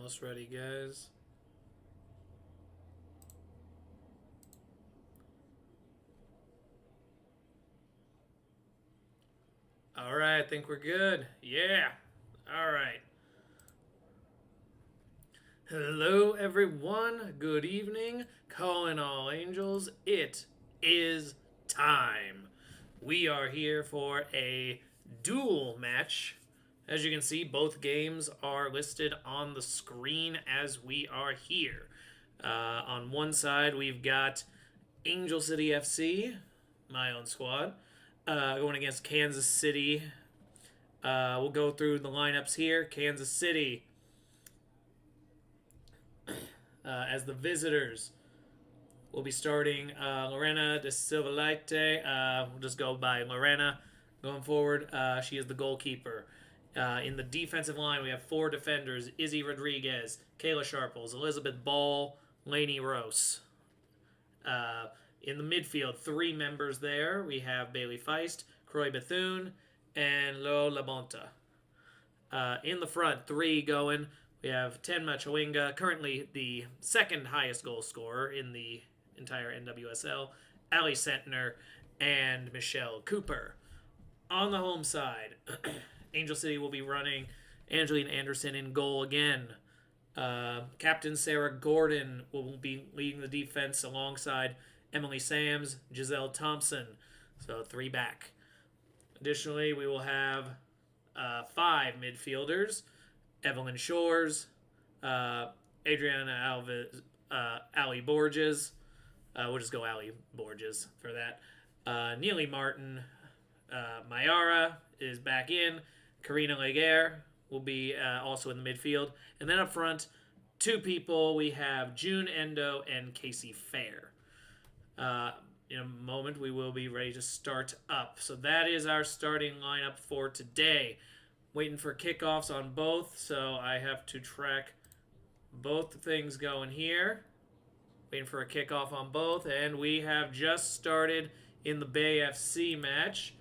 Almost ready, guys. All right, I think we're good. Yeah. All right. Hello, everyone. Good evening. Calling all angels. It is time. We are here for a duel match. As you can see, both games are listed on the screen as we are here. On one side, we've got Angel City FC, my own squad, going against Kansas City. We'll go through the lineups here. Kansas City as the visitors. We'll be starting Lorena de Silvalite. We'll just go by Lorena going forward. She is the goalkeeper. In the defensive line, we have 4 defenders: Izzy Rodriguez, Kayla Sharples, Elizabeth Ball, Lainey Rose. In the midfield, 3 members there. We have Bailey Feist, Croy Bethune, and Lo Labonta. In the front, 3 going. We have Tenma Chawinga, currently the second highest goal scorer in the entire NWSL, Ali Sentner, and Michelle Cooper. On the home side, Angel City will be running Angeline Anderson in goal again. Captain Sarah Gordon will be leading the defense alongside Emily Sams, Giselle Thompson. So 3 back. Additionally, we will have 5 midfielders: Evelyn Shores, Adriana Alves, Ali Borges. We'll just go Ali Borges for that. Neely Martin, Mayara is back in. Karina Laguerre will be also in the midfield. And then up front, 2 people. We have June Endo and Casey Fair. In a moment, we will be ready to start up. So that is our starting lineup for today. Waiting for kickoffs on both, so I have to track both things going here. Waiting for a kickoff on both, and we have just started in the Bay FC match.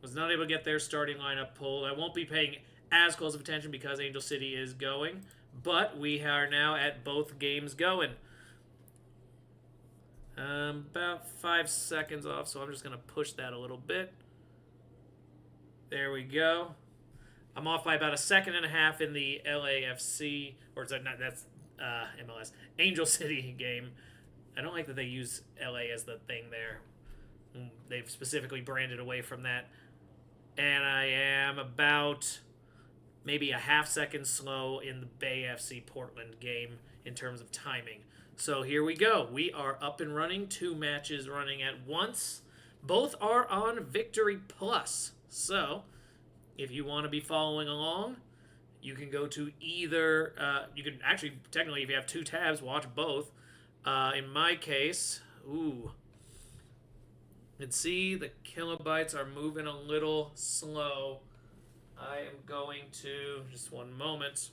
Was not able to get their starting lineup pulled. I won't be paying as close of attention because Angel City is going, but we are now at both games going. About 5 seconds off, so I'm just going to push that a little bit. There we go. I'm off by about 1.5 seconds in the LAFC, or that's MLS, Angel City game. I don't like that they use LA as the thing there. They've specifically branded away from that. And I am about maybe 0.5 second slow in the Bay FC Portland game in terms of timing. So here we go. We are up and running. 2 matches running at once. Both are on Victory Plus. So if you want to be following along, you can go to either. You can actually, technically, if you have 2 tabs, watch both. In my case, you can see the kilobytes are moving a little slow. I am going to, just one moment.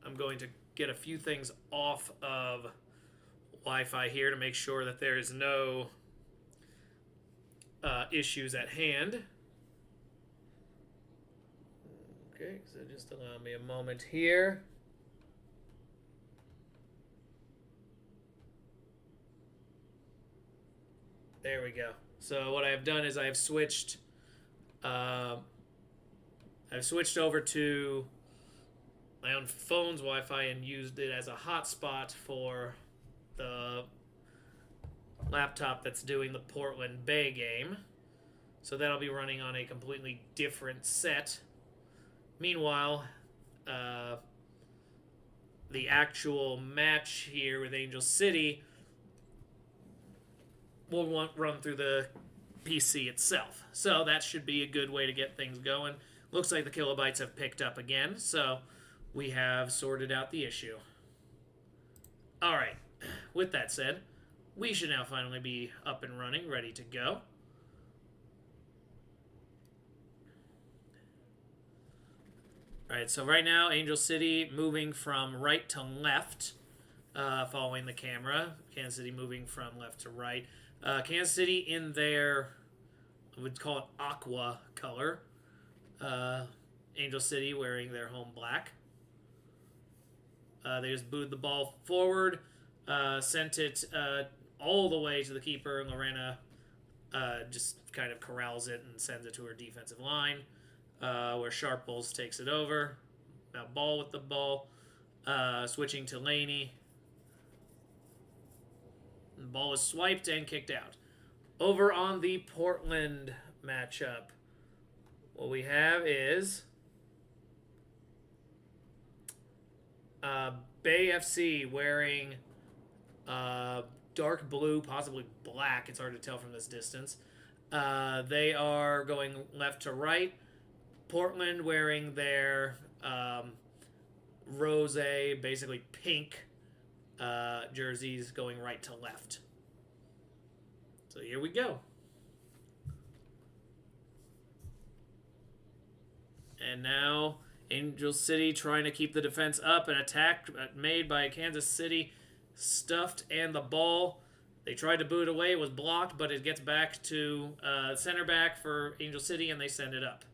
I'm going to get a few things off of Wi-Fi here to make sure that there is no issues at hand. Okay, so just allow me a moment here. There we go. So what I've done is I've switched over to my own phone's Wi-Fi and used it as a hotspot for the laptop that's doing the Portland Bay game. So that'll be running on a completely different set. Meanwhile, the actual match here with Angel City will run through the PC itself. So that should be a good way to get things going. Looks like the kilobytes have picked up again, so we have sorted out the issue. Alright, with that said, we should now finally be up and running, ready to go. Alright, so right now, Angel City moving from right to left, following the camera. Kansas City moving from left to right. Kansas City in their, I would call it aqua color. Angel City wearing their home black. They just booed the ball forward, sent it all the way to the keeper, and Lorena just kind of corrals it and sends it to her defensive line, where Sharples takes it over. Now Ball with the ball, switching to Laney. The ball is swiped and kicked out. Over on the Portland matchup, what we have is Bay FC wearing dark blue, possibly black. It's hard to tell from this distance. They are going left to right. Portland wearing their rose, basically pink jerseys, going right to left. So here we go. And now Angel City trying to keep the defense up. An attack made by Kansas City, stuffed, and the ball. They tried to boot away. It was blocked, but it gets back to center back for Angel City, and they send it up.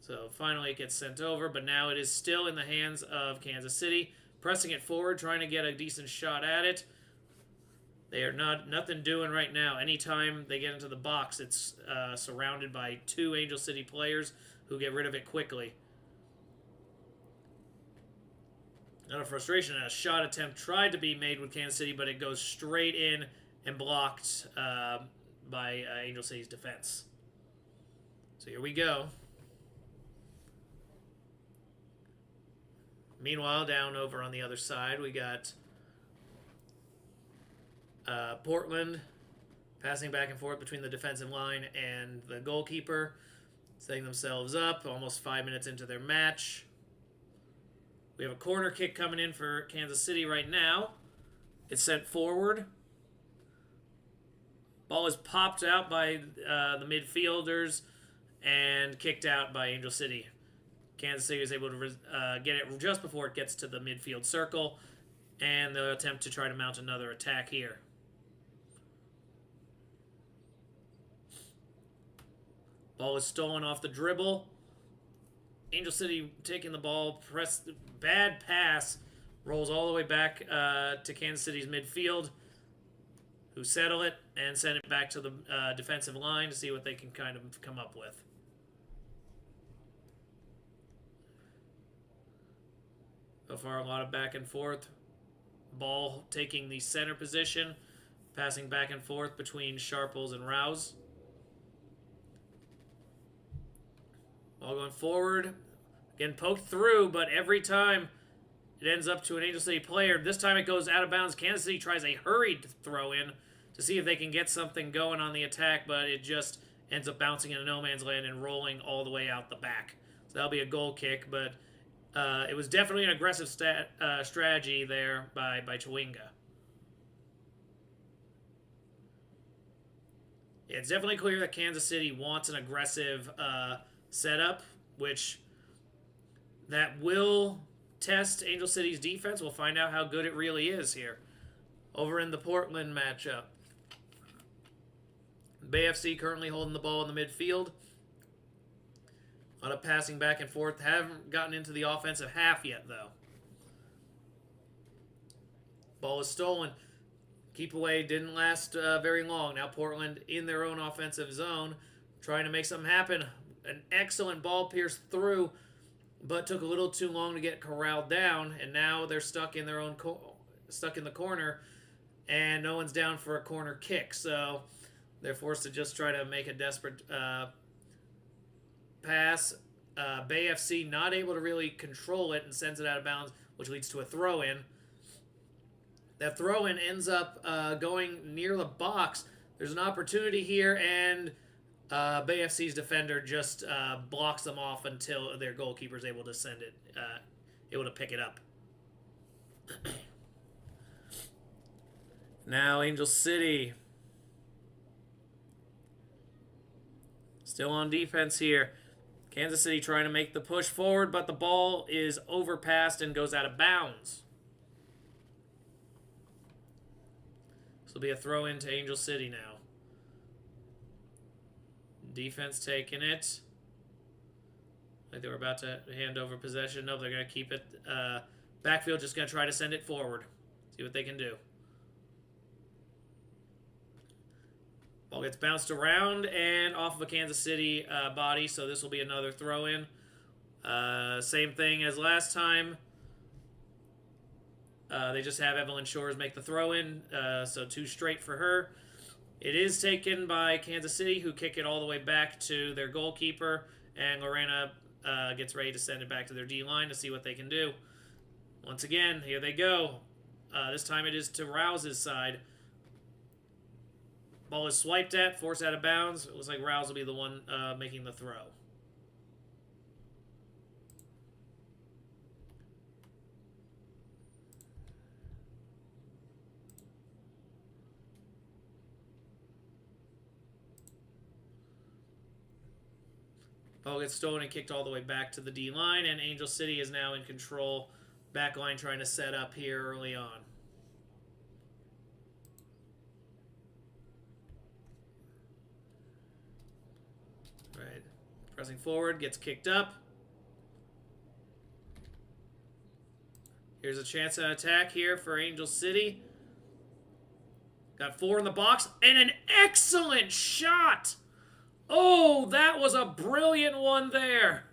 So finally it gets sent over, but now it is still in the hands of Kansas City. Pressing it forward, trying to get a decent shot at it. They are nothing doing right now. Anytime they get into the box, it's surrounded by 2 Angel City players who get rid of it quickly. Out of frustration, a shot attempt tried to be made with Kansas City, but it goes straight in and blocked by Angel City's defense. So here we go. Meanwhile, down over on the other side, we got Portland passing back and forth between the defensive line and the goalkeeper, setting themselves up almost 5 minutes into their match. We have a corner kick coming in for Kansas City right now. It's sent forward. Ball is popped out by the midfielders and kicked out by Angel City. Kansas City is able to get it just before it gets to the midfield circle, and they'll attempt to try to mount another attack here. Ball is stolen off the dribble. Angel City taking the ball, bad pass, rolls all the way back to Kansas City's midfield, who settle it and send it back to the defensive line to see what they can kind of come up with. So far, a lot of back and forth. Ball taking the center position, passing back and forth between Sharples and Rouse. Ball going forward. Again, poked through, but every time it ends up to an Angel City player. This time it goes out of bounds. Kansas City tries a hurried throw in to see if they can get something going on the attack, but it just ends up bouncing into no man's land and rolling all the way out the back. So that'll be a goal kick, but it was definitely an aggressive strategy there by Chawinga. Yeah, it's definitely clear that Kansas City wants an aggressive setup, which that will test Angel City's defense. We'll find out how good it really is here. Over in the Portland matchup, Bay FC currently holding the ball in the midfield. A lot of passing back and forth. Haven't gotten into the offensive half yet, though. Ball is stolen. Keep away didn't last very long. Now Portland in their own offensive zone, trying to make something happen. An excellent ball pierced through, but took a little too long to get corralled down, and now they're stuck in their own stuck in the corner, and no one's down for a corner kick. So they're forced to just try to make a desperate pass. Bay FC not able to really control it and sends it out of bounds, which leads to a throw-in. That throw-in ends up going near the box. There's an opportunity here, and Bay FC's defender just blocks them off until their goalkeeper is able to send it, able to pick it up. Now Angel City still on defense here. Kansas City trying to make the push forward, but the ball is overpassed and goes out of bounds. This will be a throw in to Angel City now. Defense taking it. Like they were about to hand over possession. No, they're going to keep it. Backfield just going to try to send it forward. See what they can do. Ball gets bounced around and off of a Kansas City body, so this will be another throw-in. Same thing as last time. They just have Evelyn Shores make the throw-in, so 2 straight for her. It is taken by Kansas City, who kick it all the way back to their goalkeeper, and Lorena gets ready to send it back to their D-line to see what they can do. Once again, here they go. This time it is to Rouse's side. Ball is swiped at, forced out of bounds. It looks like Rouse will be the one making the throw. Ball gets stolen and kicked all the way back to the D-line, and Angel City is now in control. Backline trying to set up here early on. Right. Pressing forward, gets kicked up. Here's a chance at attack here for Angel City. Got 4 in the box, and an excellent shot! Oh, that was a brilliant one there.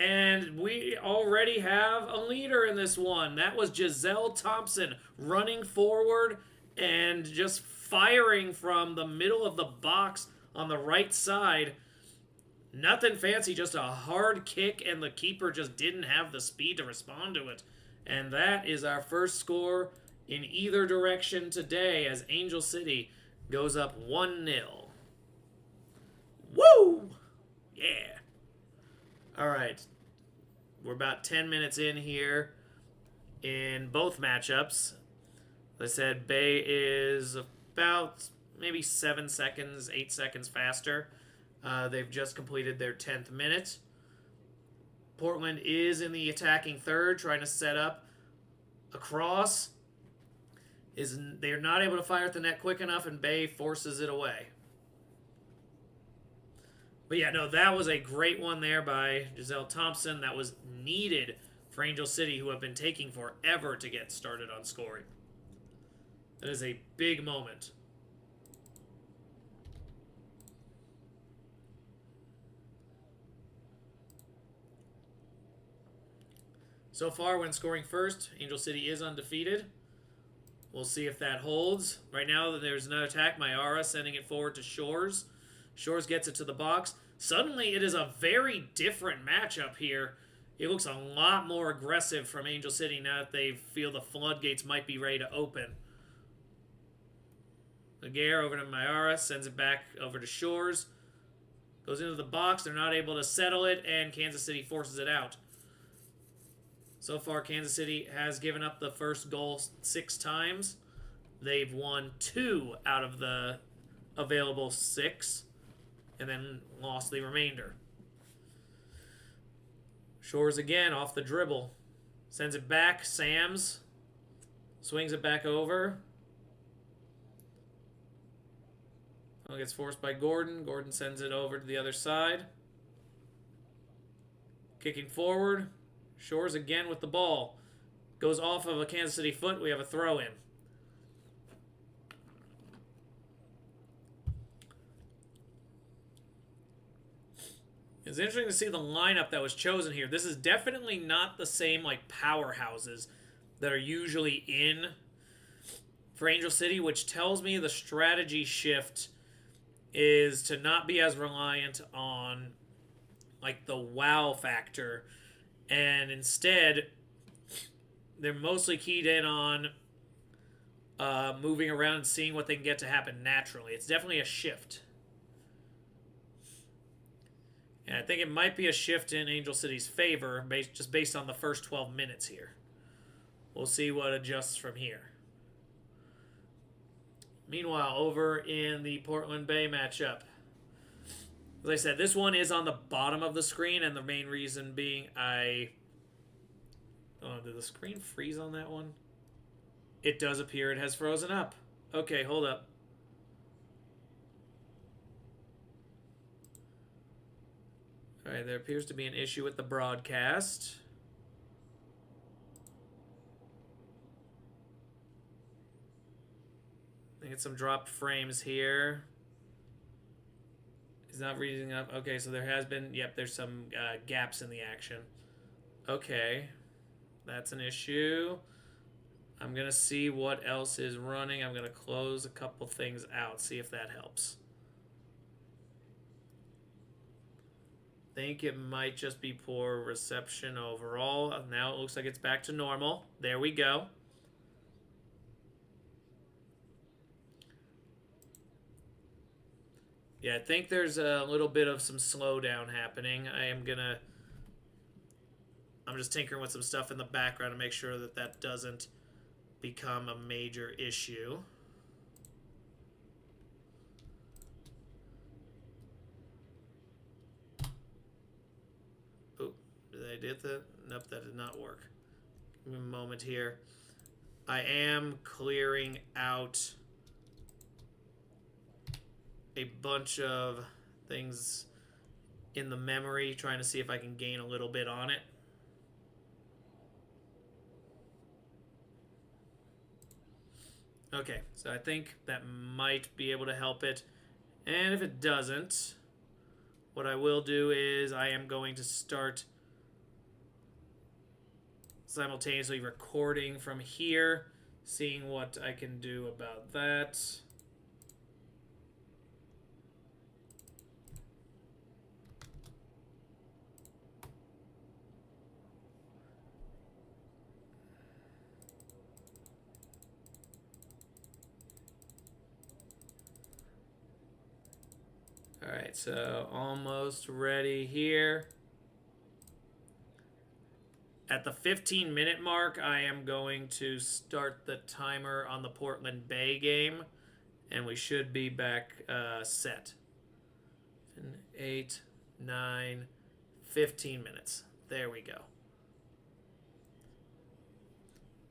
And we already have a leader in this one. That was Giselle Thompson running forward and just firing from the middle of the box on the right side. Nothing fancy, just a hard kick, and the keeper just didn't have the speed to respond to it. And that is our first score in either direction today as Angel City goes up 1-0. Woo! Yeah. All right. We're about 10 minutes in here in both matchups. As I said, Bay is about maybe 7 seconds, 8 seconds faster. They've just completed their 10th minute. Portland is in the attacking third, trying to set up a cross. They're not able to fire at the net quick enough, and Bay forces it away. But yeah, no, that was a great one there by Giselle Thompson. That was needed for Angel City, who have been taking forever to get started on scoring. That is a big moment. So far, when scoring first, Angel City is undefeated. We'll see if that holds. Right now, there's another attack. Mayara sending it forward to Shores. Shores gets it to the box. Suddenly, it is a very different matchup here. It looks a lot more aggressive from Angel City now that they feel the floodgates might be ready to open. Laguerre over to Mayara, sends it back over to Shores. Goes into the box. They're not able to settle it, and Kansas City forces it out. So far, Kansas City has given up the first goal 6 times. They've won 2 out of the available 6, and then lost the remainder. Shores again off the dribble. Sends it back. Sams swings it back over. Oh, gets forced by Gordon. Gordon sends it over to the other side. Kicking forward. Shores again with the ball. Goes off of a Kansas City foot. We have a throw-in. It's interesting to see the lineup that was chosen here. This is definitely not the same like powerhouses that are usually in for Angel City, which tells me the strategy shift is to not be as reliant on like the wow factor, and instead they're mostly keyed in on moving around and seeing what they can get to happen naturally. It's definitely a shift. And I think it might be a shift in Angel City's favor just based on the first 12 minutes here. We'll see what adjusts from here. Meanwhile, over in the Portland Bay matchup, as I said, this one is on the bottom of the screen, and the main reason being oh, did the screen freeze on that one? It does appear it has frozen up. Okay, hold up. Alright, there appears to be an issue with the broadcast. I get some dropped frames here. He's not reading up. Okay, so there has been... Yep, there's some gaps in the action. Okay. That's an issue. I'm going to see what else is running. I'm going to close a couple things out. See if that helps. Think it might just be poor reception overall. Now it looks like it's back to normal. There we go. Yeah, I think there's a little bit of some slowdown happening. I'm just tinkering with some stuff in the background to make sure that that doesn't become a major issue. Oh, did I did that? Nope, that did not work. Give me a moment here. I am clearing out a bunch of things in the memory, trying to see if I can gain a little bit on it. Okay, so I think that might be able to help it. And if it doesn't, what I will do is I am going to start simultaneously recording from here, seeing what I can do about that. Alright, so almost ready here. At the 15-minute mark, I am going to start the timer on the Portland Bay game, and we should be back set. 8, 9, 15 minutes. There we go.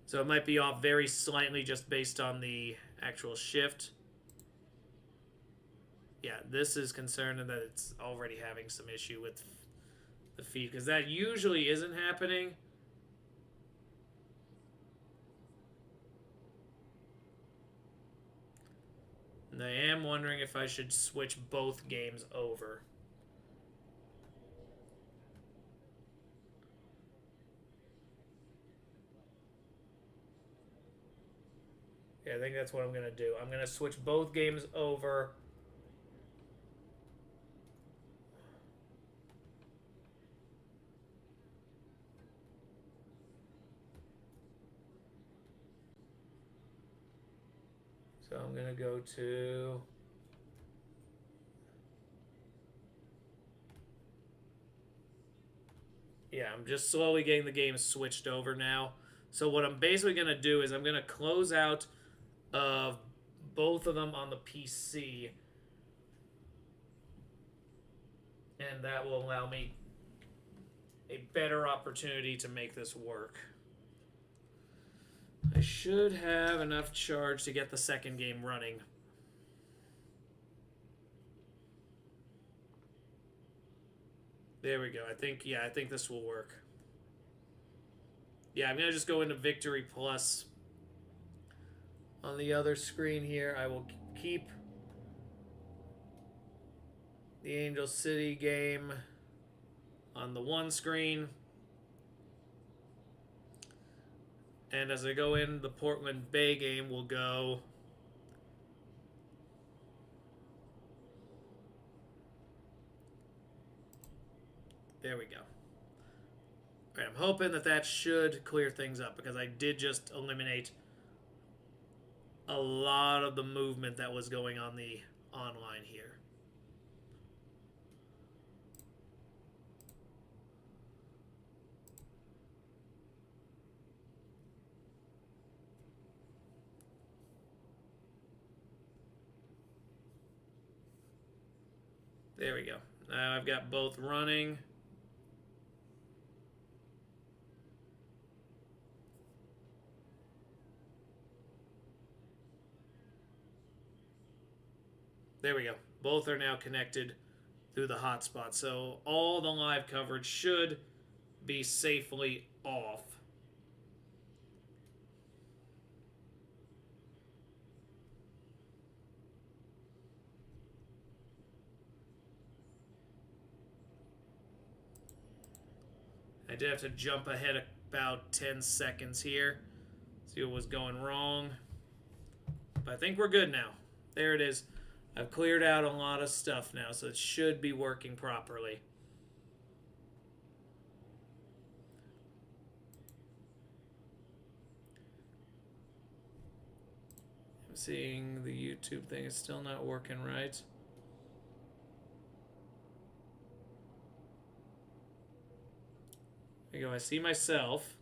So it might be off very slightly just based on the actual shift. Yeah, this is concerned that it's already having some issue with the feed, because that usually isn't happening. And I am wondering if I should switch both games over. Yeah, I think that's what I'm going to do. I'm going to switch both games over. So I'm going to go to... Yeah, I'm just slowly getting the game switched over now. So what I'm basically going to do is I'm going to close out of both of them on the PC. And that will allow me a better opportunity to make this work. I should have enough charge to get the second game running. There we go. I think this will work. Yeah, I'm going to just go into Victory Plus. On the other screen here, I will keep the Angel City game on the one screen. And as I go in, the Portland Bay game will go... There we go. All right, I'm hoping that should clear things up, because I did just eliminate a lot of the movement that was going on the online here. There we go. Now I've got both running. There we go. Both are now connected through the hotspot. So all the live coverage should be safely off. I did have to jump ahead about 10 seconds here. See what was going wrong. But I think we're good now. There it is. I've cleared out a lot of stuff now, so it should be working properly. I'm seeing the YouTube thing is still not working right. There you go. I see myself.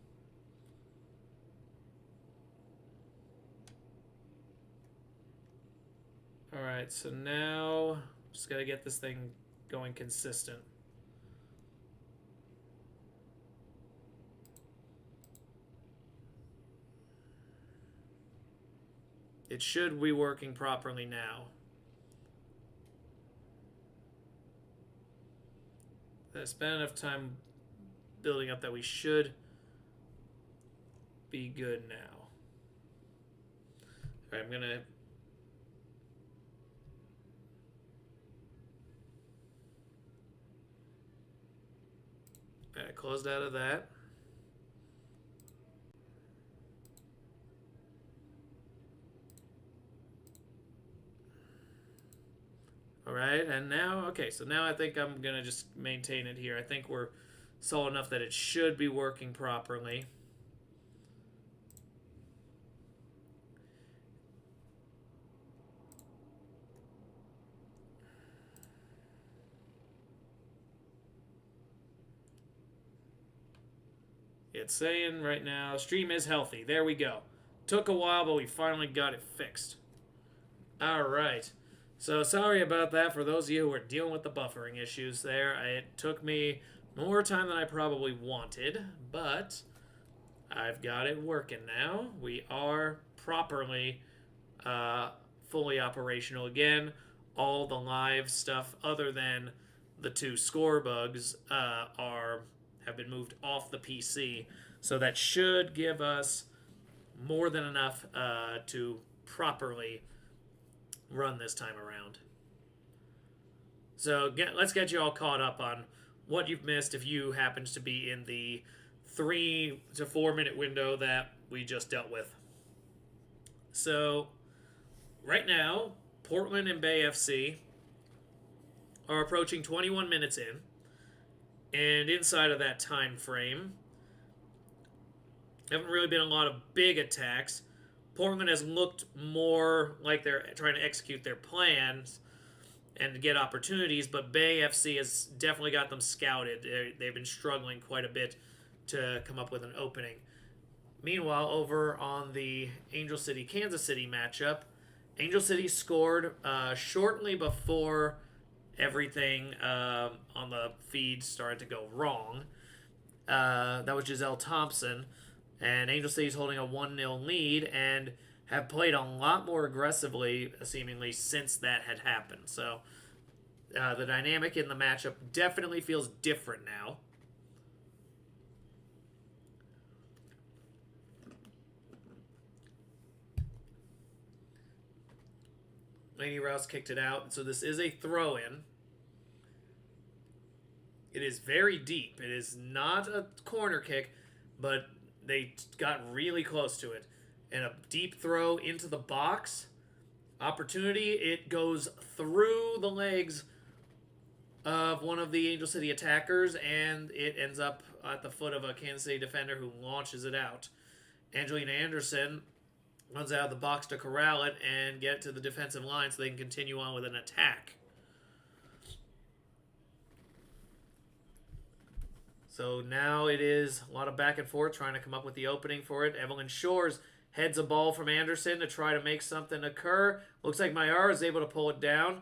Alright, so now just gotta get this thing going consistent. It should be working properly now. I spent enough time building up that we should be good now. Alright, I'm gonna I closed out of that. All right, and now, okay, so now I think I'm going to just maintain it here. I think we're solid enough that it should be working properly. It's saying right now, stream is healthy. There we go. Took a while, but we finally got it fixed. All right. So sorry about that for those of you who are dealing with the buffering issues there. It took me more time than I probably wanted, but I've got it working now. We are properly fully operational again. All the live stuff other than the 2 score bugs have been moved off the PC. So that should give us more than enough to properly run this time around. So let's get you all caught up on what you've missed if you happen to be in the 3 to 4 minute window that we just dealt with. So right now, Portland and Bay FC are approaching 21 minutes in. And inside of that time frame, haven't really been a lot of big attacks. Portland has looked more like they're trying to execute their plans and get opportunities, but Bay FC has definitely got them scouted. They've been struggling quite a bit to come up with an opening. Meanwhile, over on the Angel City-Kansas City matchup, Angel City scored shortly before everything on the feed started to go wrong. That was Giselle Thompson. And Angel City's holding a 1-0 lead and have played a lot more aggressively, seemingly, since that had happened. So the dynamic in the matchup definitely feels different now. Laney Rouse kicked it out. So this is a throw-in. It is very deep. It is not a corner kick, but they got really close to it. And a deep throw into the box. Opportunity. It goes through the legs of one of the Angel City attackers, and it ends up at the foot of a Kansas City defender who launches it out. Angelina Anderson runs out of the box to corral it and get it to the defensive line so they can continue on with an attack. So now it is a lot of back and forth trying to come up with the opening for it. Evelyn Shores heads a ball from Anderson to try to make something occur. Looks like Mayar is able to pull it down.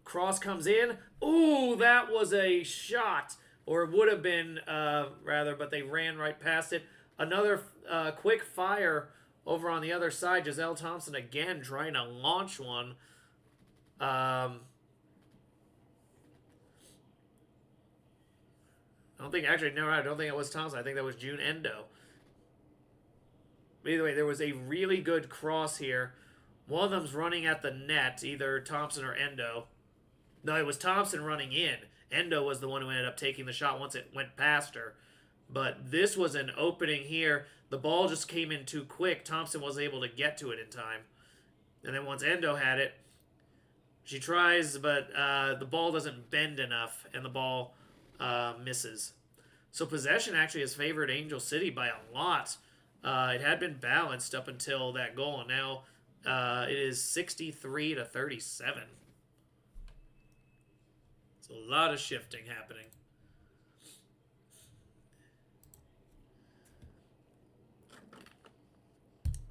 Cross comes in. Ooh, that was a shot. Or it would have been, rather, but they ran right past it. Another quick fire over on the other side. Giselle Thompson again trying to launch one. I don't think, actually, no, I don't think it was Thompson. I think that was Jun Endo. But either way, there was a really good cross here. One of them's running at the net, either Thompson or Endo. No, it was Thompson running in. Endo was the one who ended up taking the shot once it went past her. But this was an opening here. The ball just came in too quick. Thompson wasn't able to get to it in time. And then once Endo had it, she tries, but the ball doesn't bend enough, and the ball misses. So possession actually has favored Angel City by a lot. It had been balanced up until that goal, and now it is 63 to 37. It's a lot of shifting happening.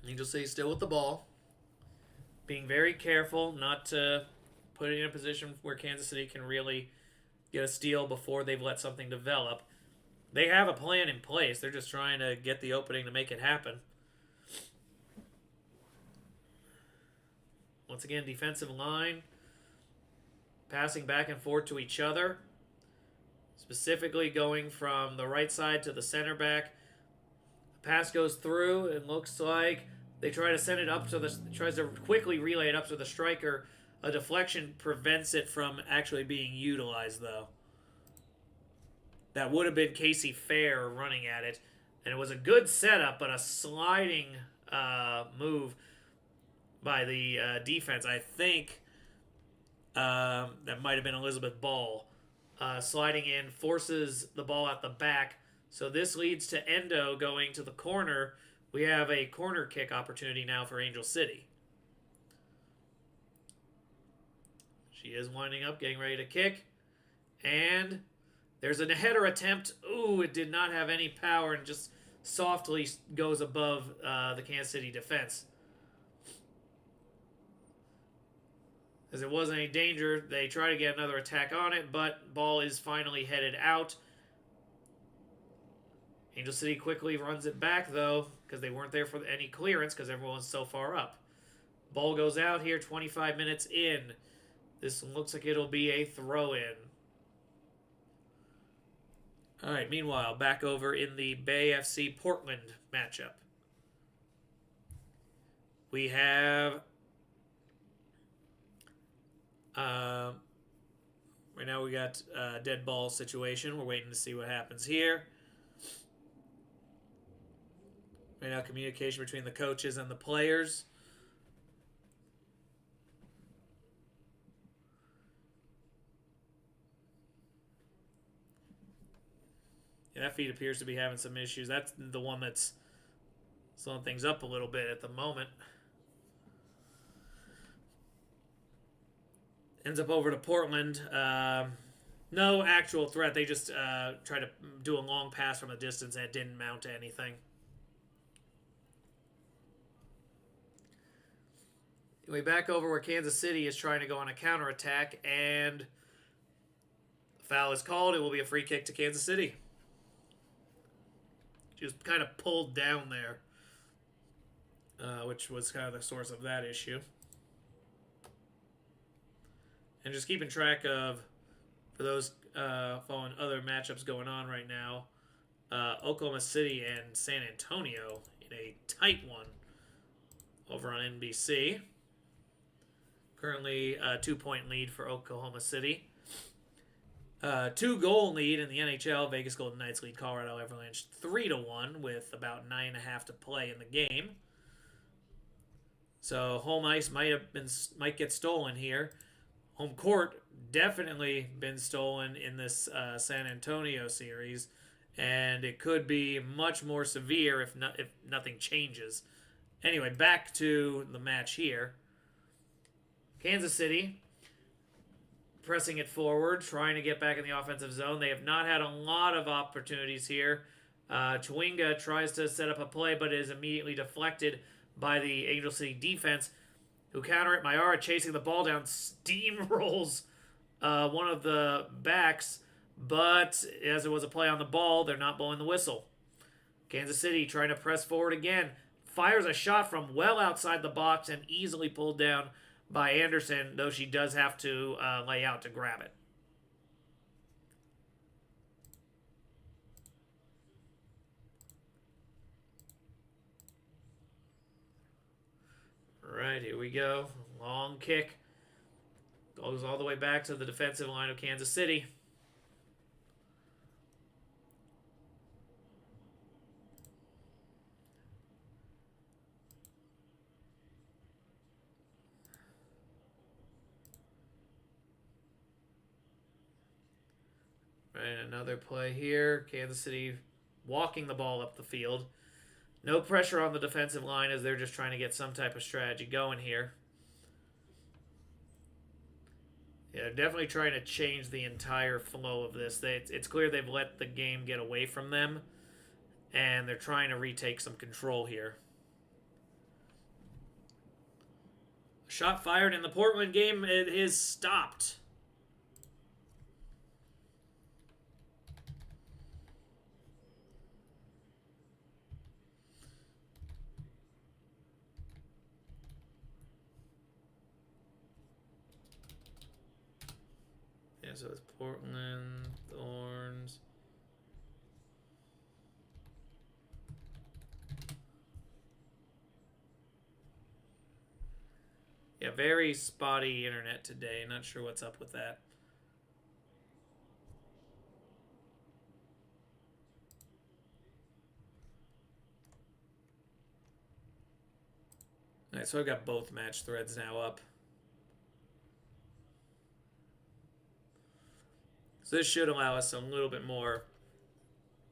Angel City still with the ball. Being very careful not to put it in a position where Kansas City can really get a steal before they've let something develop. They have a plan in place. They're just trying to get the opening to make it happen. Once again, defensive line. Passing back and forth to each other. Specifically going from the right side to the center back. The pass goes through. It looks like they try to send it up to the... Tries to quickly relay it up to the striker. A deflection prevents it from actually being utilized, though. That would have been Casey Fair running at it. And it was a good setup, but a sliding move by the defense. I think that might have been Elizabeth Ball. Sliding in, forces the ball at the back. So this leads to Endo going to the corner. We have a corner kick opportunity now for Angel City. She is winding up, getting ready to kick. And there's a header attempt. Ooh, it did not have any power and just softly goes above the Kansas City defense. As it wasn't any danger, they try to get another attack on it, but ball is finally headed out. Angel City quickly runs it back, though, because they weren't there for any clearance because everyone's so far up. Ball goes out here, 25 minutes in. This looks like it'll be a throw-in. All right, meanwhile, back over in the Bay FC Portland matchup. We have... right now we got a dead ball situation. We're waiting to see what happens here. Right now, communication between the coaches and the players. Yeah, that feed appears to be having some issues. That's the one that's slowing things up a little bit at the moment. Ends up over to Portland. No actual threat. They just tried to do a long pass from a distance and it didn't mount to anything. Anyway, back over where Kansas City is trying to go on a counterattack, and the foul is called. It will be a free kick to Kansas City. She was kind of pulled down there, which was kind of the source of that issue. And just keeping track of, for those following other matchups going on right now, Oklahoma City and San Antonio in a tight one over on NBC. Currently a 2-point lead for Oklahoma City. 2-goal lead in the NHL. Vegas Golden Knights lead Colorado Avalanche 3-1 with about 9.5 to play in the game. So home ice might get stolen here. Home court definitely been stolen in this San Antonio series, and it could be much more severe if nothing changes. Anyway, back to the match here. Kansas City pressing it forward, trying to get back in the offensive zone. They have not had a lot of opportunities here. Chwinga tries to set up a play, but is immediately deflected by the Angel City defense, who counter it. Mayara chasing the ball down, steamrolls one of the backs, but as it was a play on the ball, they're not blowing the whistle. Kansas City trying to press forward again. Fires a shot from well outside the box and easily pulled down by Anderson, though she does have to lay out to grab it. Alright, here we go. Long kick. Goes all the way back to the defensive line of Kansas City. Right, another play here. Kansas City walking the ball up the field. No pressure on the defensive line as they're just trying to get some type of strategy going here. Yeah, they're definitely trying to change the entire flow of this. It's clear they've let the game get away from them, and they're trying to retake some control here. Shot fired in the Portland game. It is stopped. Yeah, so it's Portland, Thorns. Yeah, very spotty internet today. Not sure what's up with that. All right, so I've got both match threads now up. So this should allow us a little bit more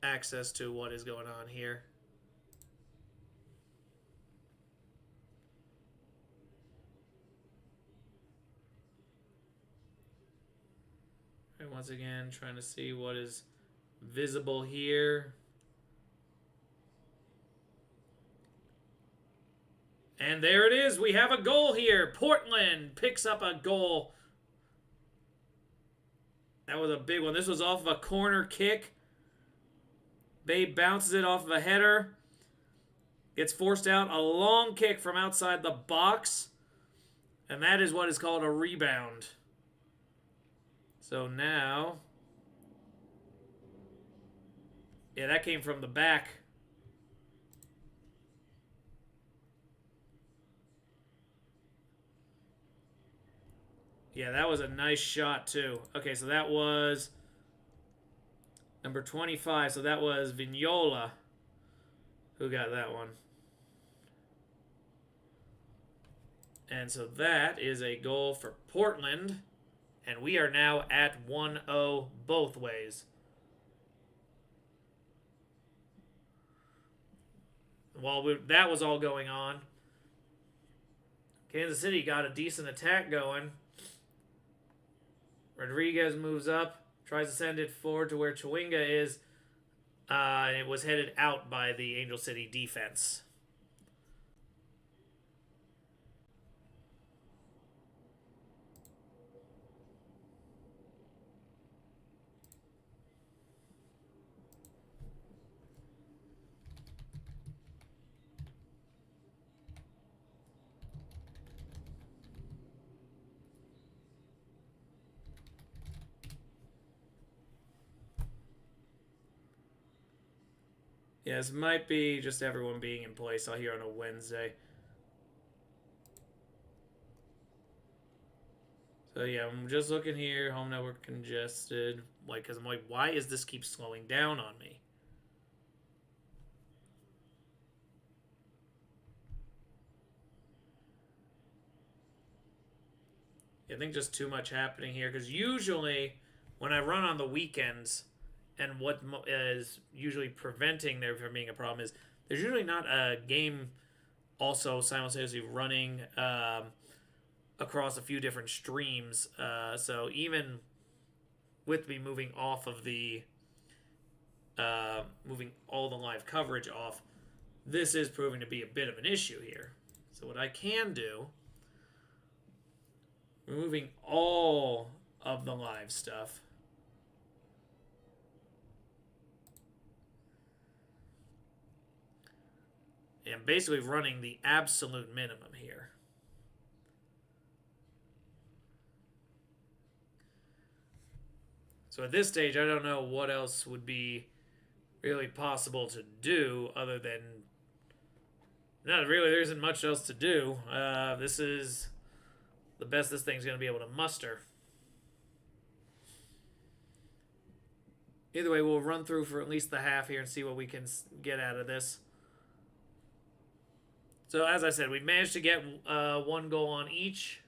access to what is going on here. And once again, trying to see what is visible here. And there it is. We have a goal here. Portland picks up a goal. That was a big one. This was off of a corner kick. Babe bounces it off of a header. Gets forced out. A long kick from outside the box. And that is what is called a rebound. So now... yeah, that came from the back. Yeah, that was a nice shot, too. Okay, so that was number 25. So that was Vignola who got that one. And so that is a goal for Portland. And we are now at 1-0 both ways. While that was all going on, Kansas City got a decent attack going. Rodriguez moves up, tries to send it forward to where Chwinga is. And it was headed out by the Angel City defense. Yeah, this might be just everyone being in place out here on a Wednesday. So yeah, I'm just looking here. Home network congested. Like, because I'm like, why is this keep slowing down on me? I think just too much happening here. Because usually, when I run on the weekends, and what is usually preventing there from being a problem is there's usually not a game also simultaneously running across a few different streams. So even with me moving off of the moving all the live coverage off, this is proving to be a bit of an issue here. So what I can do, removing all of the live stuff, and basically running the absolute minimum here. So at this stage, I don't know what else would be really possible to do other than Not really. There isn't much else to do. This is the best this thing's going to be able to muster. Either way, we'll run through for at least the half here and see what we can get out of this. So, as I said, we managed to get one goal on each.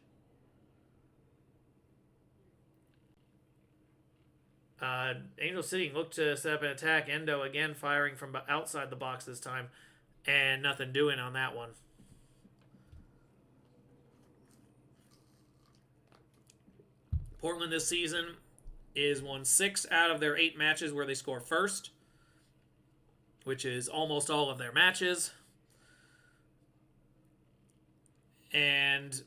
Angel City looked to set up an attack. Endo again firing from outside the box this time. And nothing doing on that one. Portland this season is won 6 out of their 8 matches where they score first, which is almost all of their matches. And,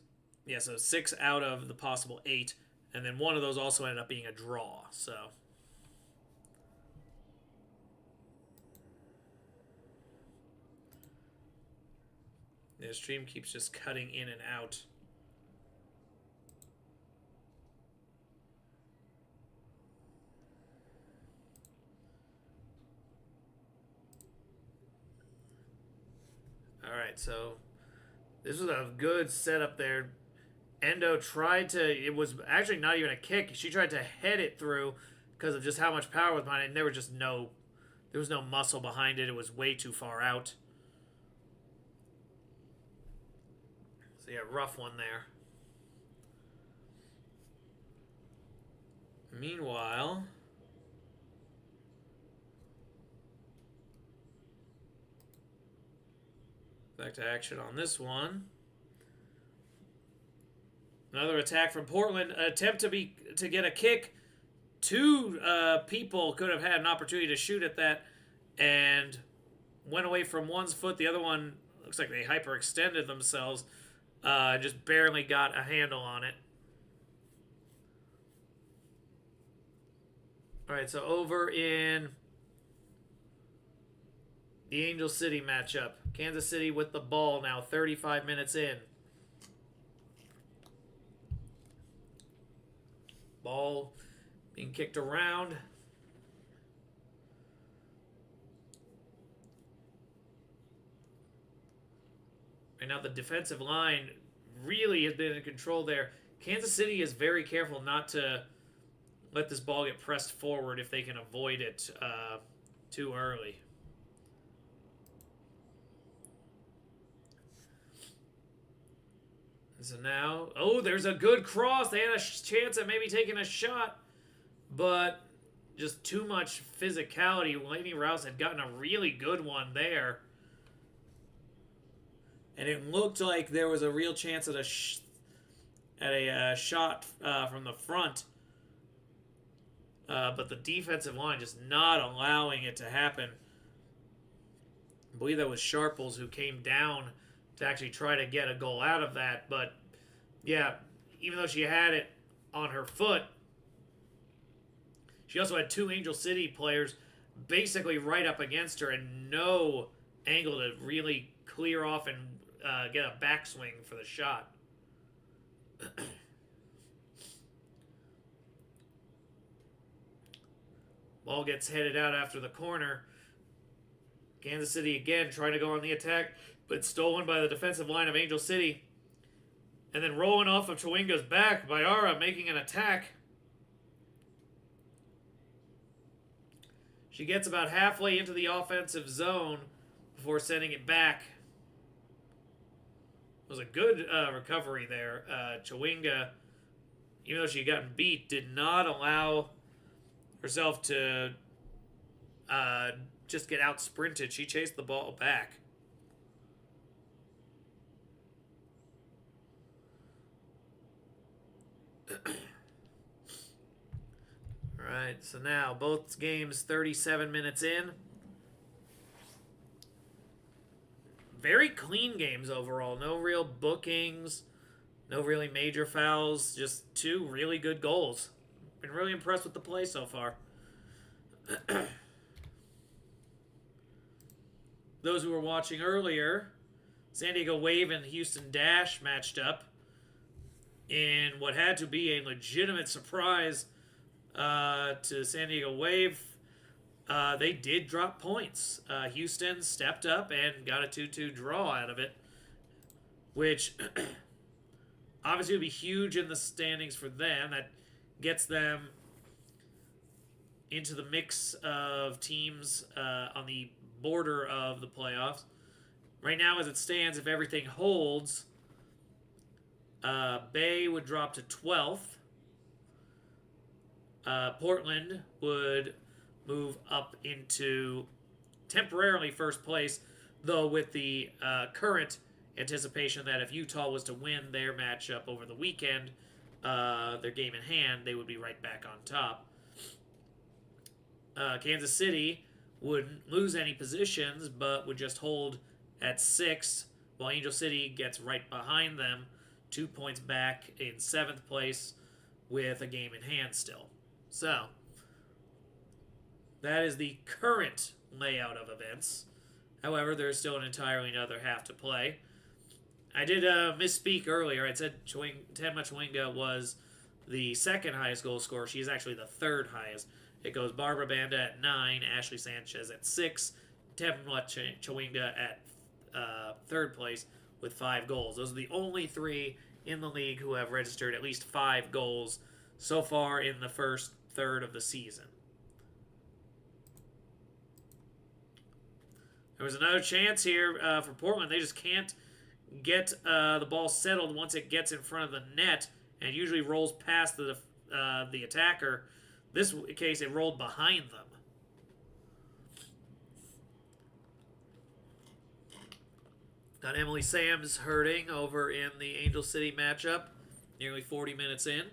yeah, so 6 out of the possible 8. And then one of those also ended up being a draw, so... The stream keeps just cutting in and out. Alright, so this was a good setup there. Endo tried to... It was actually not even a kick. She tried to head it through because of just how much power was behind it. And there was no muscle behind it. It was way too far out. So, yeah, rough one there. Meanwhile... Back to action on this one. Another attack from Portland. Attempt to get a kick. 2 people could have had an opportunity to shoot at that and went away from one's foot. The other one looks like they hyperextended themselves. Just barely got a handle on it. All right, so over in the Angel City matchup. Kansas City with the ball now, 35 minutes in. Ball being kicked around. Right now the defensive line really has been in control there. Kansas City is very careful not to let this ball get pressed forward if they can avoid it too early. So now, there's a good cross. They had a chance at maybe taking a shot, but just too much physicality. Lainey Rouse had gotten a really good one there. And it looked like there was a real chance at a shot from the front. But the defensive line just not allowing it to happen. I believe that was Sharples who came down to actually try to get a goal out of that. But, yeah, even though she had it on her foot, she also had 2 Angel City players basically right up against her and no angle to really clear off and get a backswing for the shot. Ball gets headed out after the corner. Kansas City again trying to go on the attack, but stolen by the defensive line of Angel City. And then rolling off of Chawinga's back, Bayara making an attack. She gets about halfway into the offensive zone before sending it back. It was a good recovery there. Chawinga, even though she had gotten beat, did not allow herself to just get out sprinted. She chased the ball back. Alright, so now both games 37 minutes in. Very clean games overall. No real bookings. No really major fouls. Just 2 really good goals. Been really impressed with the play so far. Those who were watching earlier, San Diego Wave and Houston Dash matched up in what had to be a legitimate surprise to San Diego Wave. They did drop points. Houston stepped up and got a 2-2 draw out of it, which obviously would be huge in the standings for them. That gets them into the mix of teams on the border of the playoffs. Right now, as it stands, if everything holds, Bay would drop to 12th. Portland would move up into temporarily first place, though with the current anticipation that if Utah was to win their matchup over the weekend, their game in hand, they would be right back on top. Kansas City wouldn't lose any positions, but would just hold at 6, while Angel City gets right behind them, 2 points back in 7th place with a game in hand still. So, that is the current layout of events. However, there's still an entirely another half to play. I did misspeak earlier. I said Tenma Chwinga was the second highest goal scorer. She's actually the third highest. It goes Barbara Banda at 9, Ashley Sanchez at 6, Tenma Chwinga at third place with 5 goals. Those are the only 3 in the league who have registered at least 5 goals so far in the first third of the season. There was another chance here for Portland. They just can't get the ball settled once it gets in front of the net, and it usually rolls past the attacker. This case, it rolled behind them. Got Emily Sams hurting over in the Angel City matchup, nearly 40 minutes in.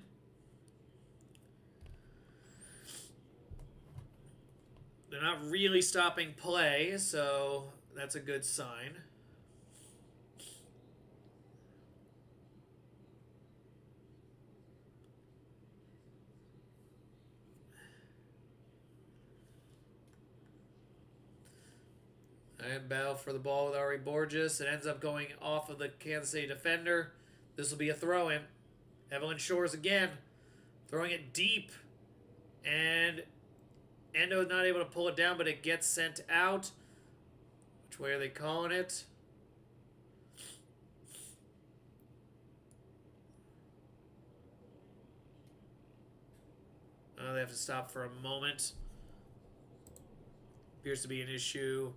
They're not really stopping play, so that's a good sign. And battle for the ball with Ari Borges. It ends up going off of the Kansas City defender. This will be a throw-in. Evelyn Shores again, throwing it deep. And Endo is not able to pull it down, but it gets sent out. Which way are they calling it? They have to stop for a moment. Appears to be an issue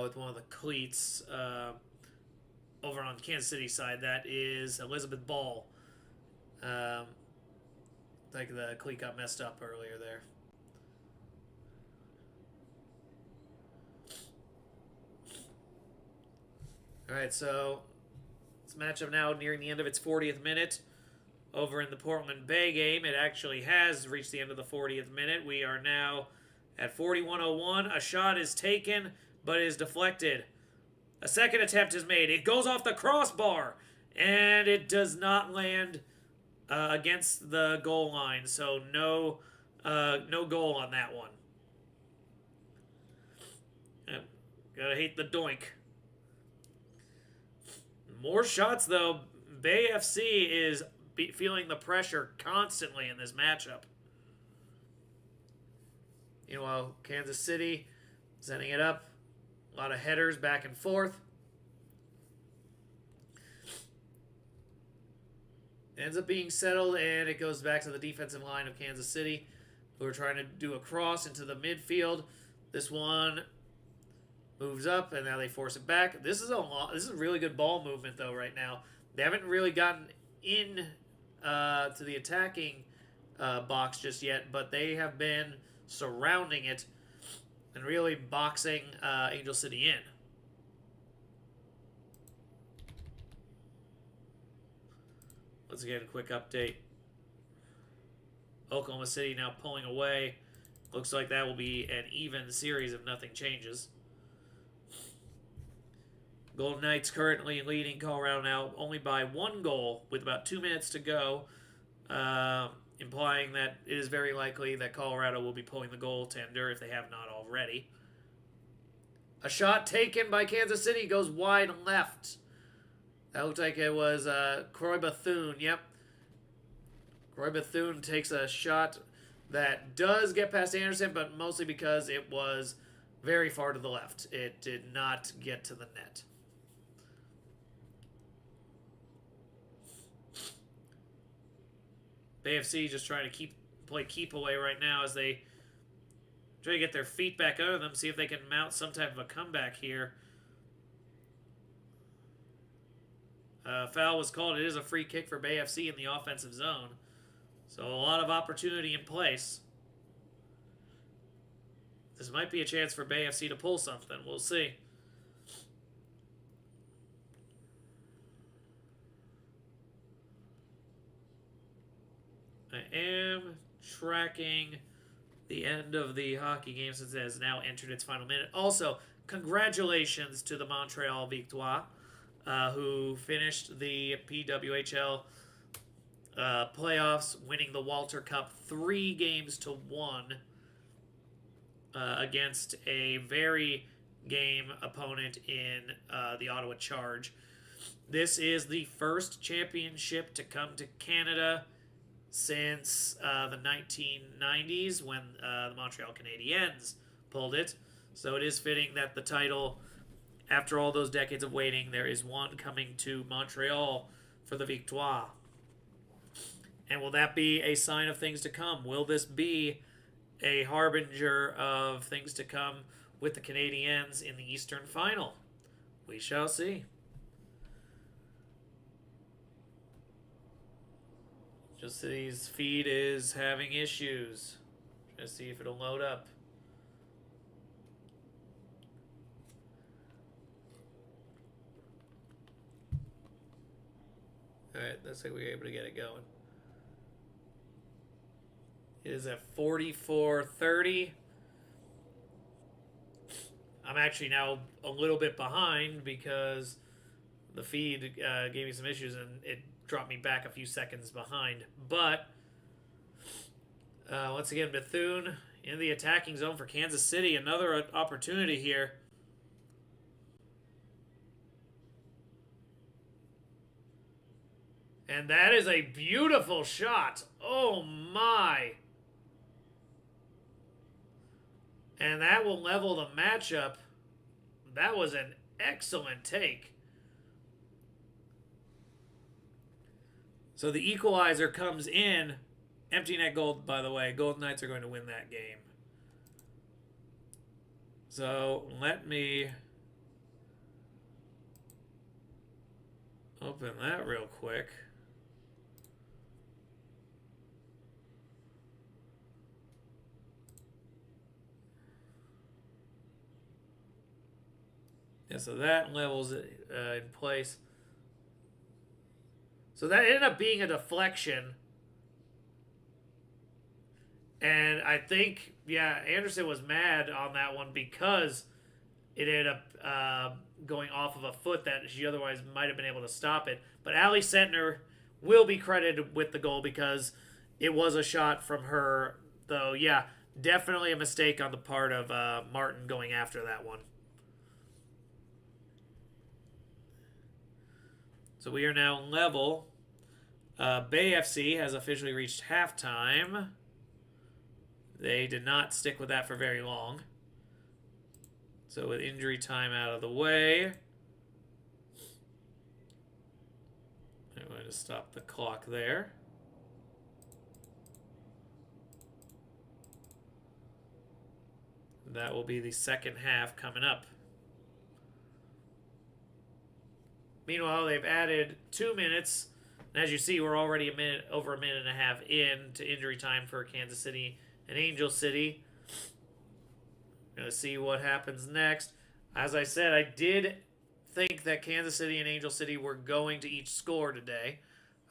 with one of the cleats over on the Kansas City side. That is Elizabeth Ball. Like the cleat got messed up earlier there. All right, so this matchup now nearing the end of its 40th minute. Over in the Portland Bay game, it actually has reached the end of the 40th minute. We are now at 41:01. A shot is taken, but is deflected. A second attempt is made. It goes off the crossbar, and it does not land against the goal line. So no goal on that one. Gotta hate the doink. More shots, though. Bay FC is feeling the pressure constantly in this matchup. Meanwhile, Kansas City sending it up. A lot of headers back and forth. Ends up being settled, and it goes back to the defensive line of Kansas City, who are trying to do a cross into the midfield. This one moves up, and now they force it back. This is really good ball movement, though, right now. They haven't really gotten in to the attacking box just yet, but they have been surrounding it and really boxing Angel City in. Let's get a quick update. Oklahoma City now pulling away. Looks like that will be an even series if nothing changes. Golden Knights currently leading Colorado now only by 1 goal with about 2 minutes to go, implying that it is very likely that Colorado will be pulling the goaltender if they have not already. A shot taken by Kansas City goes wide left. That looked like it was Croy Bethune. Yep. Croy Bethune takes a shot that does get past Anderson, but mostly because it was very far to the left. It did not get to the net. BFC just trying to play keep away right now as they try to get their feet back under them, see if they can mount some type of a comeback here. Foul was called. It is a free kick for BFC in the offensive zone. So a lot of opportunity in place. This might be a chance for BFC to pull something. We'll see. I am tracking the end of the hockey game since it has now entered its final minute. Also, congratulations to the Montreal Victoire, who finished the PWHL playoffs, winning the Walter Cup 3-1 against a very game opponent in the Ottawa Charge. This is the first championship to come to Canada since the 1990s when the Montreal Canadiens pulled it. So it is fitting that the title, after all those decades of waiting, there is one coming to Montreal for the Victoire. And will that be a sign of things to come? Will this be a harbinger of things to come with the Canadiens in the Eastern Final? We shall see. Just City's feed is having issues. Trying to see if it'll load up. Alright, looks like we were able to get it going. It is at 44:30. I'm actually now a little bit behind because the feed gave me some issues and it dropped me back a few seconds behind. But once again, Bethune in the attacking zone for Kansas City. Another opportunity here. And that is a beautiful shot. Oh my. And that will level the matchup. That was an excellent take. So the equalizer comes in. Empty net goal, by the way. Golden Knights are going to win that game. So let me open that real quick. Yeah, so that levels it in place. So that ended up being a deflection. And I think, yeah, Anderson was mad on that one because it ended up going off of a foot that she otherwise might have been able to stop it. But Allie Sentner will be credited with the goal because it was a shot from her. Though, yeah, definitely a mistake on the part of Martin going after that one. So we are now level. Bay FC has officially reached halftime. They did not stick with that for very long. So with injury time out of the way, I'm going to stop the clock there. That will be the second half coming up. Meanwhile, they've added 2 minutes. And as you see, we're already over a minute and a half in to injury time for Kansas City and Angel City. Gonna see what happens next. As I said, I did think that Kansas City and Angel City were going to each score today.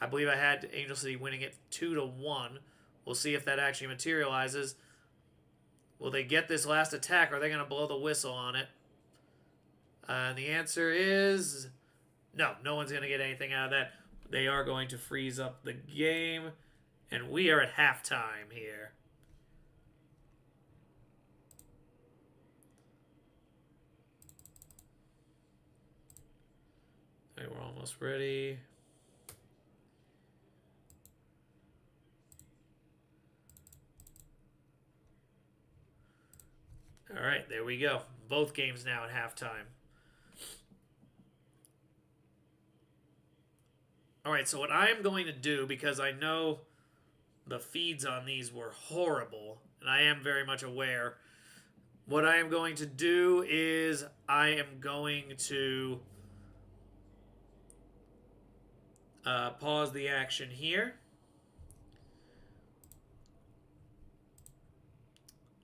I believe I had Angel City winning it 2-1. We'll see if that actually materializes. Will they get this last attack, or are they going to blow the whistle on it? And the answer is no. No one's going to get anything out of that. They are going to freeze up the game, and we are at halftime here. Okay, we're almost ready. right, there we go. Both games now at halftime. All right, so what I am going to do, because I know the feeds on these were horrible, and I am very much aware, what I am going to do is I am going to pause the action here.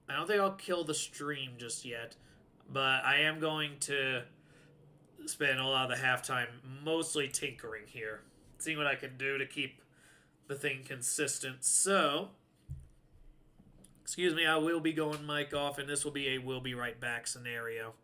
I don't think I'll kill the stream just yet, but I am going to spend a lot of the halftime mostly tinkering here, seeing what I can do to keep the thing consistent. So, excuse me, I will be going mic off, and this will be a "we'll be right back" scenario.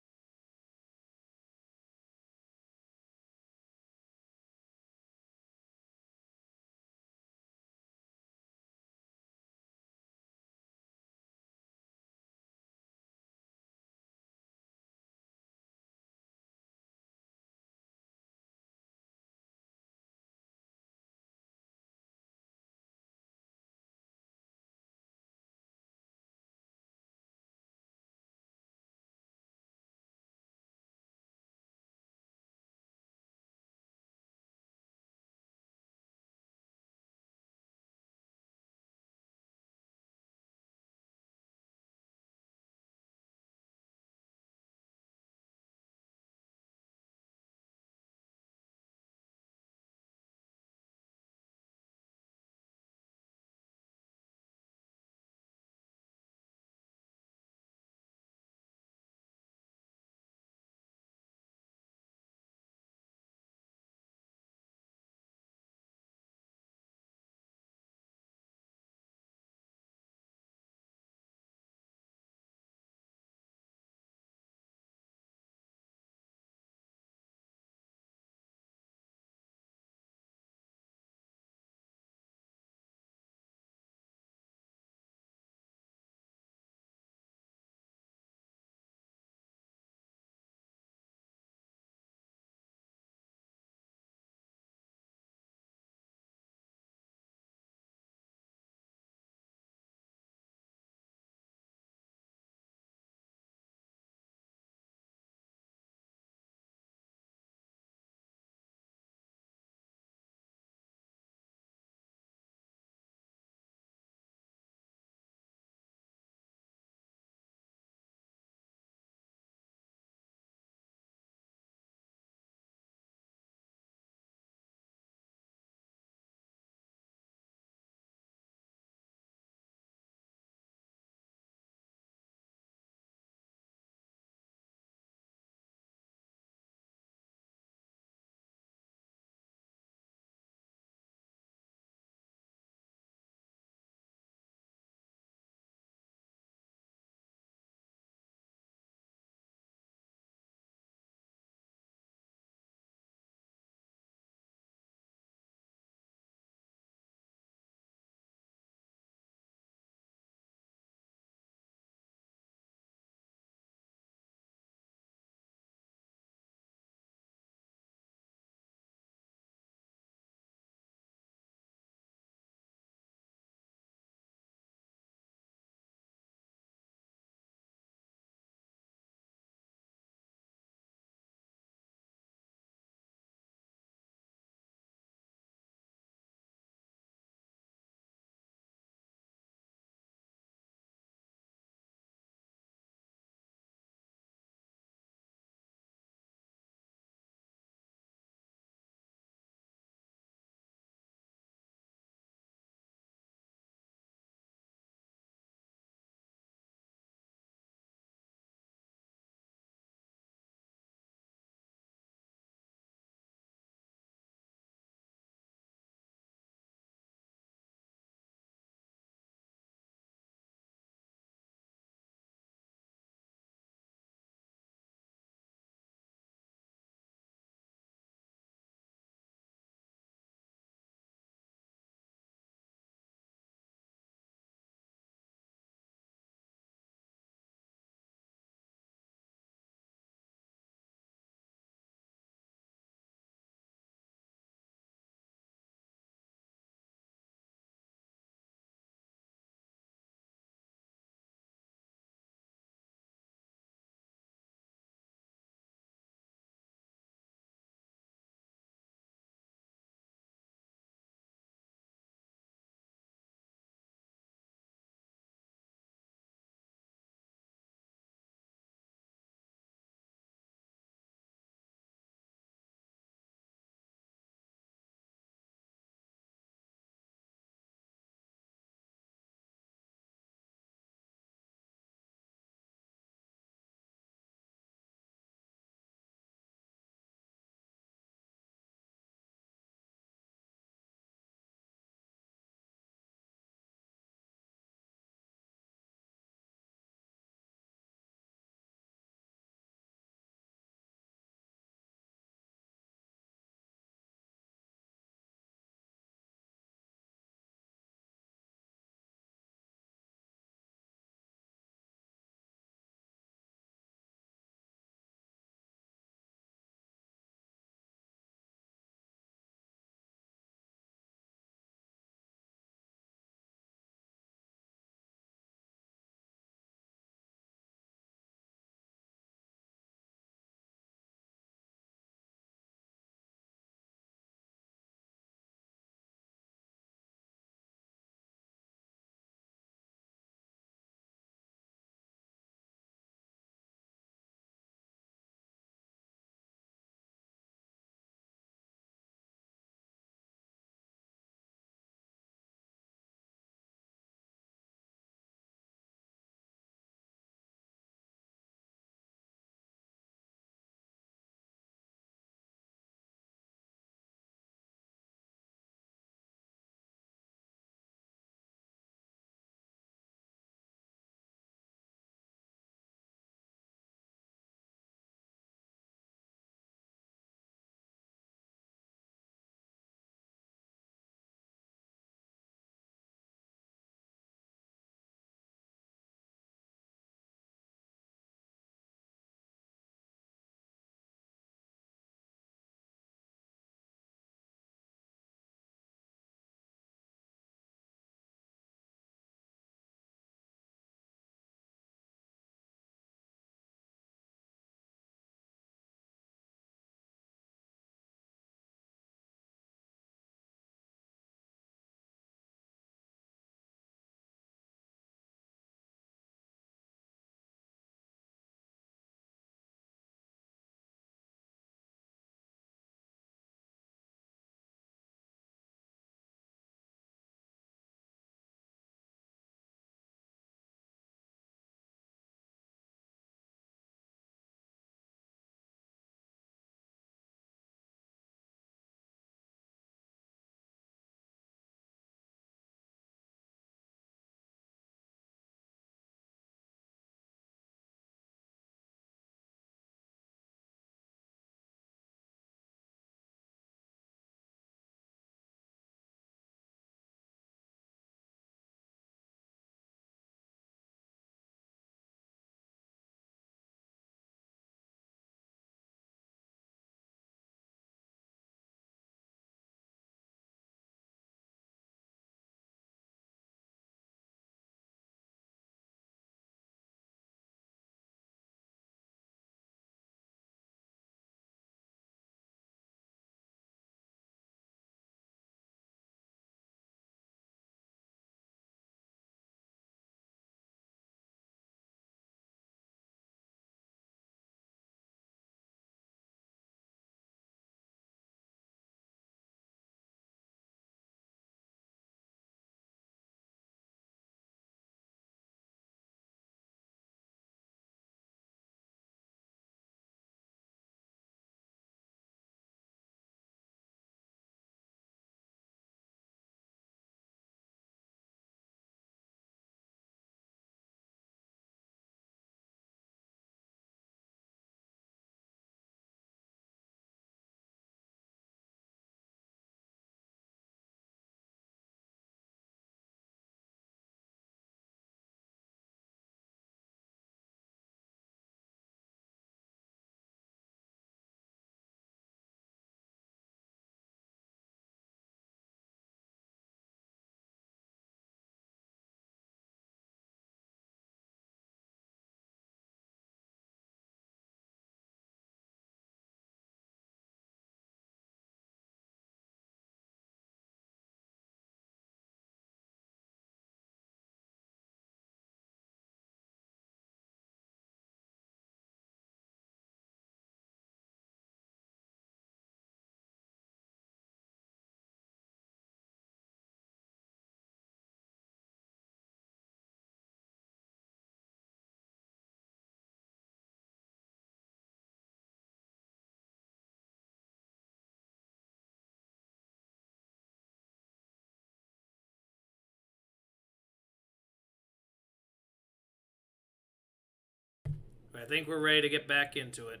I think we're ready to get back into it.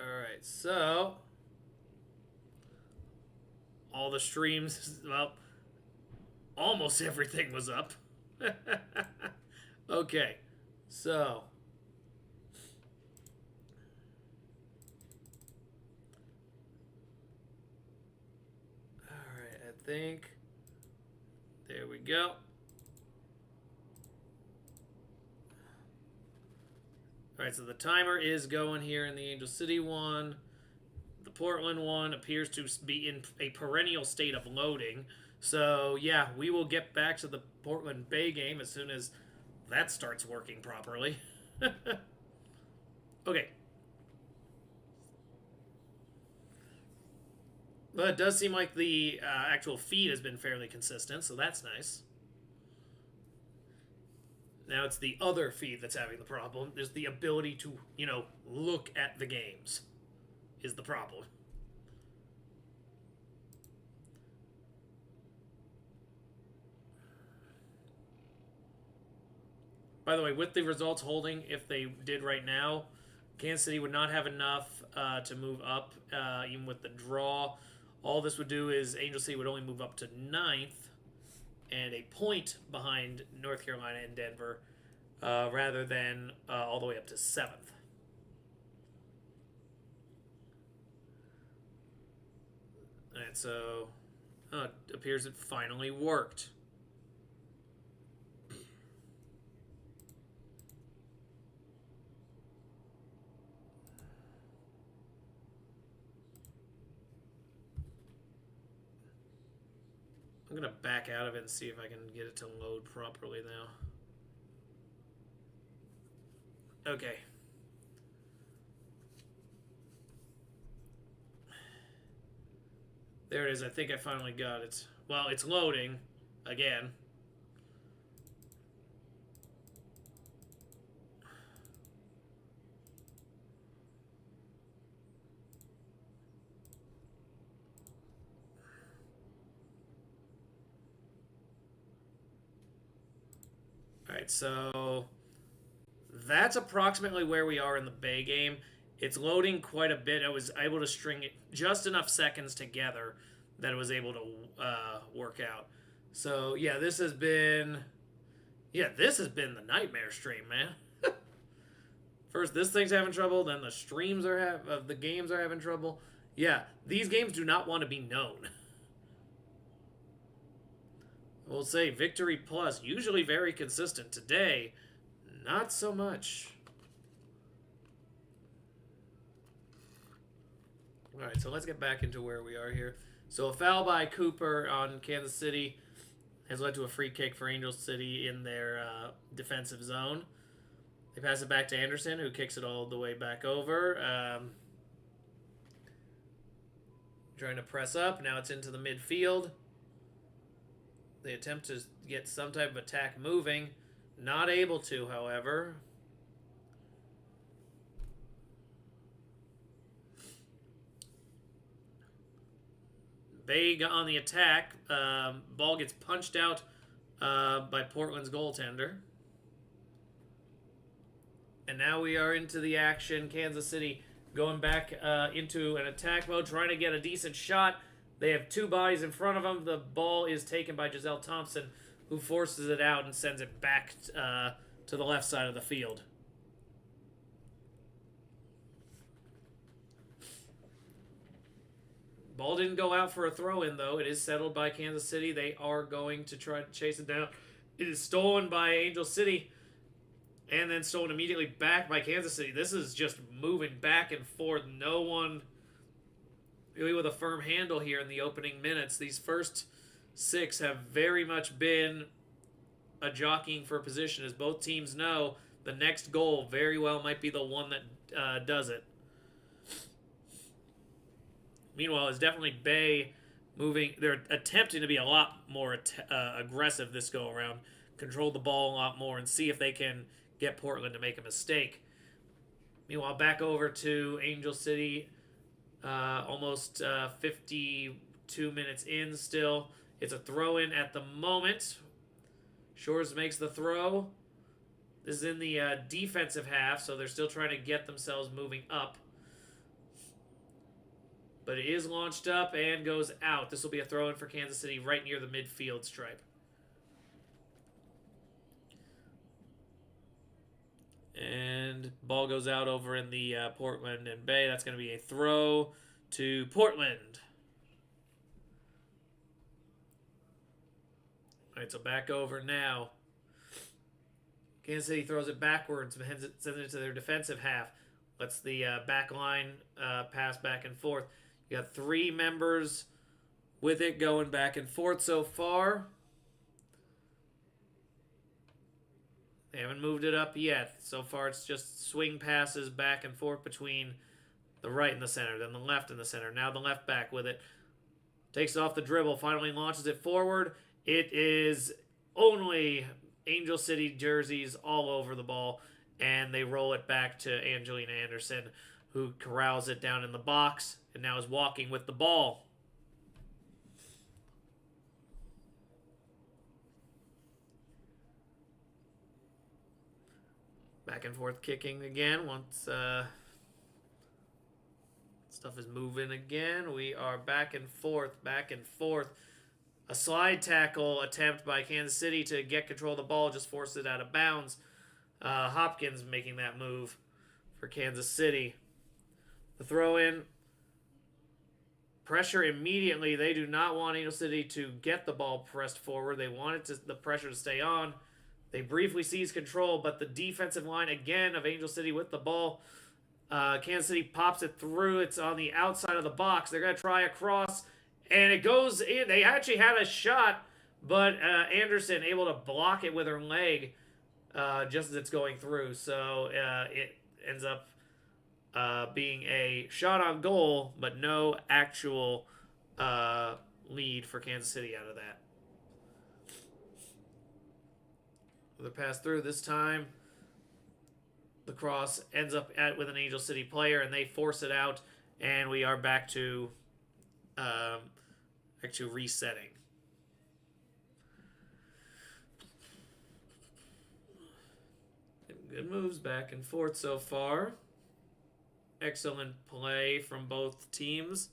Alright, so all the streams, well, almost everything was up. Okay, so alright, I think there we go. Alright, so the timer is going here in the Angel City one. The Portland one appears to be in a perennial state of loading. So, yeah, we will get back to the Portland Bay game as soon as that starts working properly. Okay. But it does seem like the actual feed has been fairly consistent, so that's nice. Now it's the other feed that's having the problem. There's the ability to, look at the games is the problem. By the way, with the results holding, if they did right now, Kansas City would not have enough to move up, even with the draw. All this would do is Angel City would only move up to 9th and a point behind North Carolina and Denver, rather than all the way up to 7th. And so it appears it finally worked. I'm going to back out of it and see if I can get it to load properly now. Okay. There it is. I think I finally got it. Well, it's loading again. Alright, so that's approximately where we are in the Bay game. It's loading quite a bit. I was able to string it just enough seconds together that it was able to work out. So, yeah, this has been the nightmare stream, man. First, this thing's having trouble, then the streams of the games are having trouble. Yeah, these games do not want to be known. We'll say Victory Plus, usually very consistent. Today, not so much. Alright, so let's get back into where we are here. So a foul by Cooper on Kansas City has led to a free kick for Angel City in their defensive zone. They pass it back to Anderson, who kicks it all the way back over. Trying to press up. Now it's into the midfield. They attempt to get some type of attack moving. Not able to, however. Bay on the attack. Ball gets punched out by Portland's goaltender. And now we are into the action. Kansas City going back into an attack mode, trying to get a decent shot. They have two bodies in front of them. The ball is taken by Giselle Thompson, who forces it out and sends it back to the left side of the field. Ball didn't go out for a throw-in, though. It is settled by Kansas City. They are going to try to chase it down. It is stolen by Angel City and then stolen immediately back by Kansas City. This is just moving back and forth. No one really with a firm handle here in the opening minutes. These first 6 have very much been a jockeying for position. As both teams know, the next goal very well might be the one that does it. Meanwhile, it's definitely Bay moving. They're attempting to be a lot more aggressive this go around, control the ball a lot more, and see if they can get Portland to make a mistake. Meanwhile, back over to Angel City, almost 52 minutes in still. It's a throw-in at the moment. Shores makes the throw. This is in the defensive half, so they're still trying to get themselves moving up. But it is launched up and goes out. This will be a throw-in for Kansas City right near the midfield stripe. And ball goes out over in the Portland and Bay. That's going to be a throw to Portland. All right, so back over now. Kansas City throws it backwards, sends it to their defensive half. Lets the back line pass back and forth. You got 3 members with it going back and forth so far. They haven't moved it up yet. So far, it's just swing passes back and forth between the right and the center, then the left and the center. Now the left back with it. Takes it off the dribble, finally launches it forward. It is only Angel City jerseys all over the ball, and they roll it back to Angelina Anderson, who corrals it down in the box and now is walking with the ball. Back and forth kicking again once stuff is moving again. We are back and forth, back and forth. A slide tackle attempt by Kansas City to get control of the ball, just forced it out of bounds. Hopkins making that move for Kansas City. The throw in. Pressure immediately. They do not want Angel City to get the ball pressed forward. They want the pressure to stay on. They briefly seize control, but the defensive line again of Angel City with the ball. Kansas City pops it through. It's on the outside of the box. They're going to try a cross, and it goes in. They actually had a shot, but Anderson able to block it with her leg just as it's going through. So it ends up being a shot on goal, but no actual lead for Kansas City out of that. The pass through this time. The cross ends up with an Angel City player, and they force it out, and we are back to resetting. Good moves back and forth so far. Excellent play from both teams.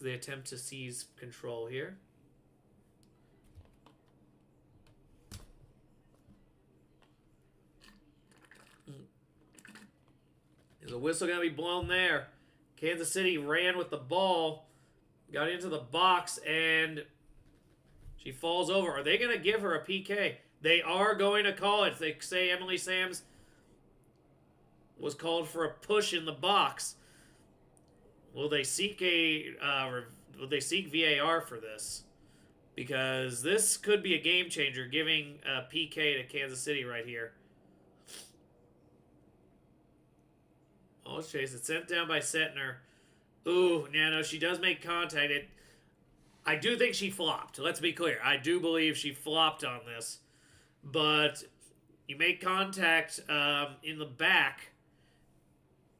They attempt to seize control here. There's a whistle going to be blown there. Kansas City ran with the ball, got into the box, and she falls over. Are they going to give her a PK? They are going to call it. They say Emily Sams was called for a push in the box. Will they seek VAR for this? Because this could be a game changer, giving a PK to Kansas City right here. Oh, chase it. Sent down by Setner. Ooh, no, she does make contact. I do think she flopped. Let's be clear. I do believe she flopped on this. But you make contact in the back,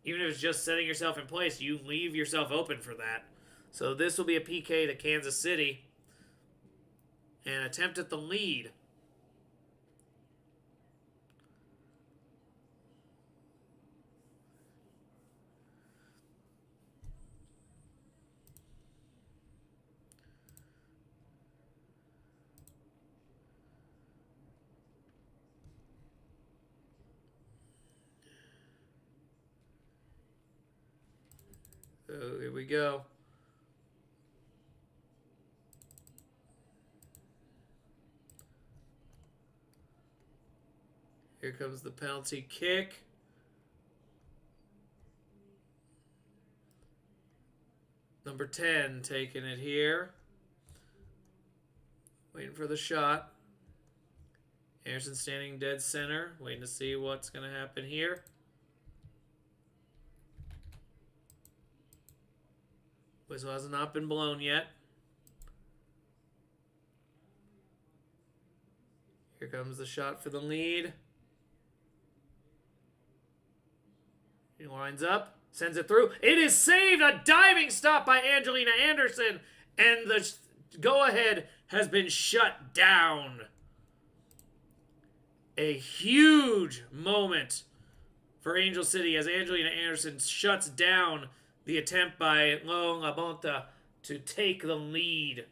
even if it's just setting yourself in place, you leave yourself open for that. So this will be a PK to Kansas City. An attempt at the lead. So here we go. Here comes the penalty kick. Number 10 taking it here. Waiting for the shot. Anderson standing dead center. Waiting to see what's going to happen here. Whistle has not been blown yet. Here comes the shot for the lead. He lines up, sends it through. It is saved! A diving stop by Angelina Anderson, and the go-ahead has been shut down. A huge moment for Angel City as Angelina Anderson shuts down the attempt by Lo LaMonta to take the lead.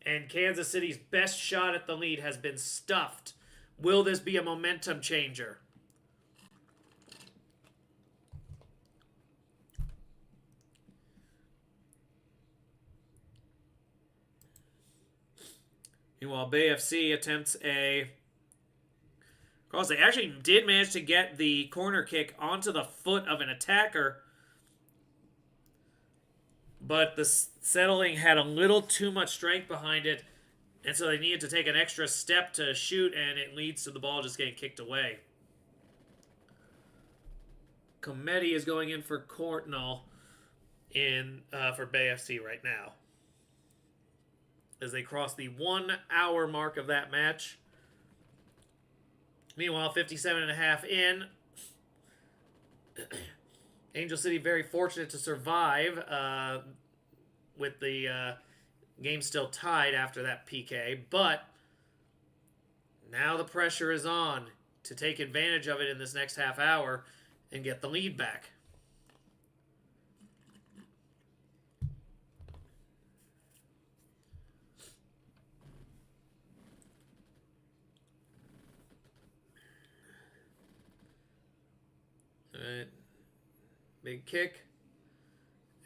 And Kansas City's best shot at the lead has been stuffed. Will this be a momentum changer? Meanwhile, Bay FC attempts a cross. They actually did manage to get the corner kick onto the foot of an attacker, but the settling had a little too much strength behind it, and so they needed to take an extra step to shoot, and it leads to the ball just getting kicked away. Cometti is going in for Courtnall for Bay FC right now, as they cross the 1 hour mark of that match. Meanwhile, 57.5 in. Angel City very fortunate to survive with the game still tied after that PK. But now the pressure is on to take advantage of it in this next half hour and get the lead back. All right. Big kick.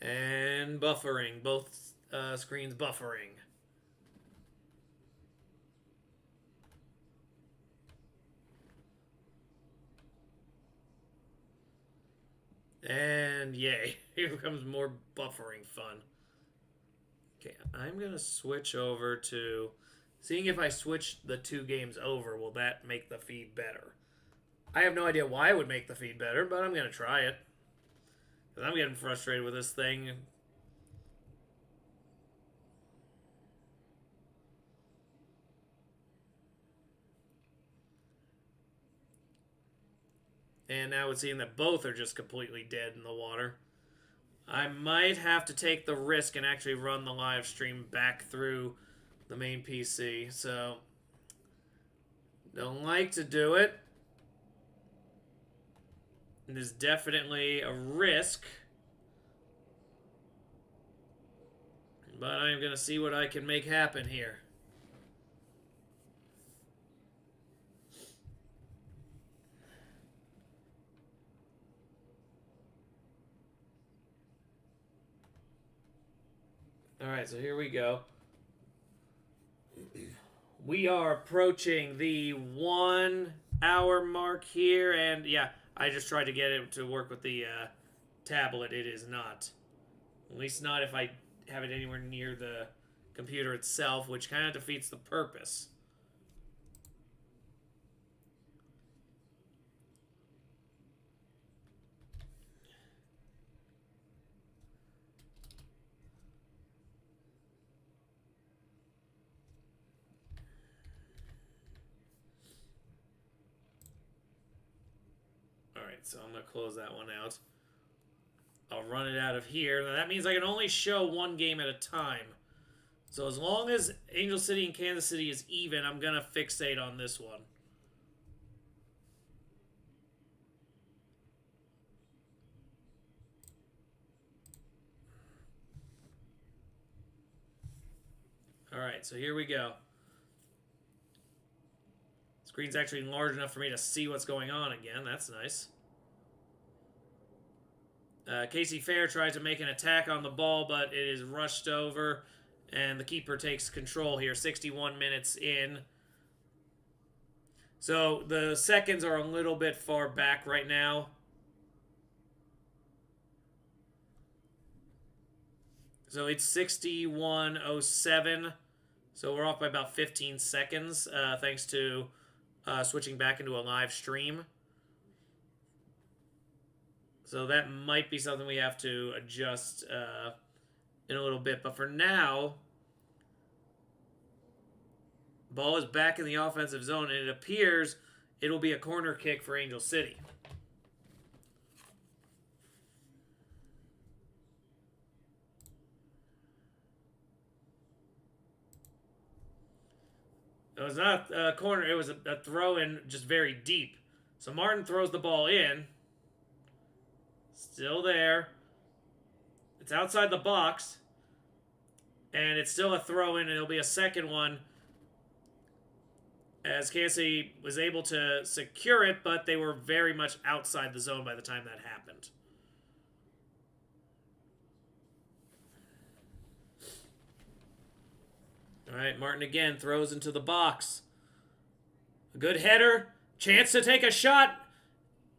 And buffering. Both screens buffering. And yay. Here comes more buffering fun. Okay, I'm going to switch over to... Seeing if I switch the two games over, will that make the feed better? I have no idea why it would make the feed better, but I'm going to try it. Because I'm getting frustrated with this thing. And now it's seeing that both are just completely dead in the water. I might have to take the risk and actually run the live stream back through the main PC. So, don't like to do it. It is definitely a risk. But I'm going to see what I can make happen here. Alright, so here we go. We are approaching the 1 hour mark here, and yeah, I just tried to get it to work with the tablet. It is not. At least not if I have it anywhere near the computer itself, which kind of defeats the purpose. Alright, so I'm going to close that one out. I'll run it out of here. Now that means I can only show one game at a time. So as long as Angel City and Kansas City is even, I'm going to fixate on this one. Alright, so here we go. Screen's actually large enough for me to see what's going on again. That's nice. Casey Fair tries to make an attack on the ball, but it is rushed over, and the keeper takes control here. 61 minutes in. So the seconds are a little bit far back right now. So it's 61:07. So we're off by about 15 seconds, thanks to switching back into a live stream. So that might be something we have to adjust in a little bit. But for now, ball is back in the offensive zone, and it appears it'll be a corner kick for Angel City. It was not a corner. It was a throw in just very deep. So Martin throws the ball in. Still there. It's outside the box. And it's still a throw in, and it'll be a second one. As Kansas City was able to secure it, but they were very much outside the zone by the time that happened. All right, Martin again throws into the box. A good header. Chance to take a shot.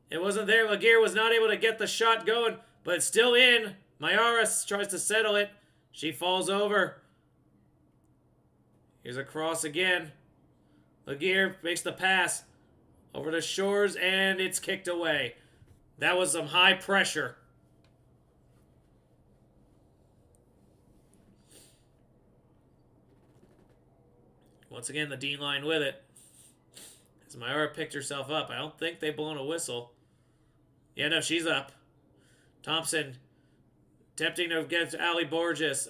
It wasn't there. Laguerre was not able to get the shot going, but it's still in. Mayara tries to settle it. She falls over. Here's a cross again. Laguerre makes the pass over to Shores, and it's kicked away. That was some high pressure. Once again, the D line with it. As Mayara picked herself up. I don't think they've blown a whistle. Yeah, no, she's up. Thompson attempting to get to Ali Borges.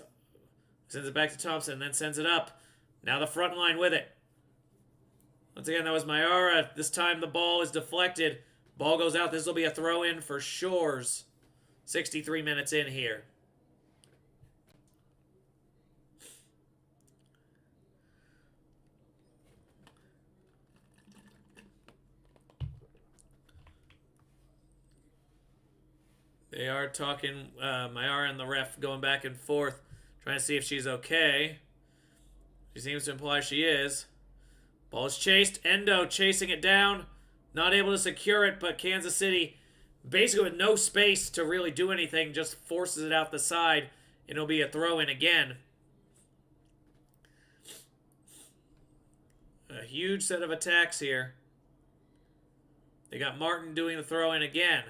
Sends it back to Thompson, then sends it up. Now the front line with it. Once again, that was Mayara. This time the ball is deflected. Ball goes out. This will be a throw-in for Shores. 63 minutes in here. They are talking, Mayara and the ref going back and forth, trying to see if she's okay. She seems to imply she is. Ball is chased. Endo chasing it down. Not able to secure it, but Kansas City, basically with no space to really do anything, just forces it out the side, and it'll be a throw-in again. A huge set of attacks here. They got Martin doing the throw-in again.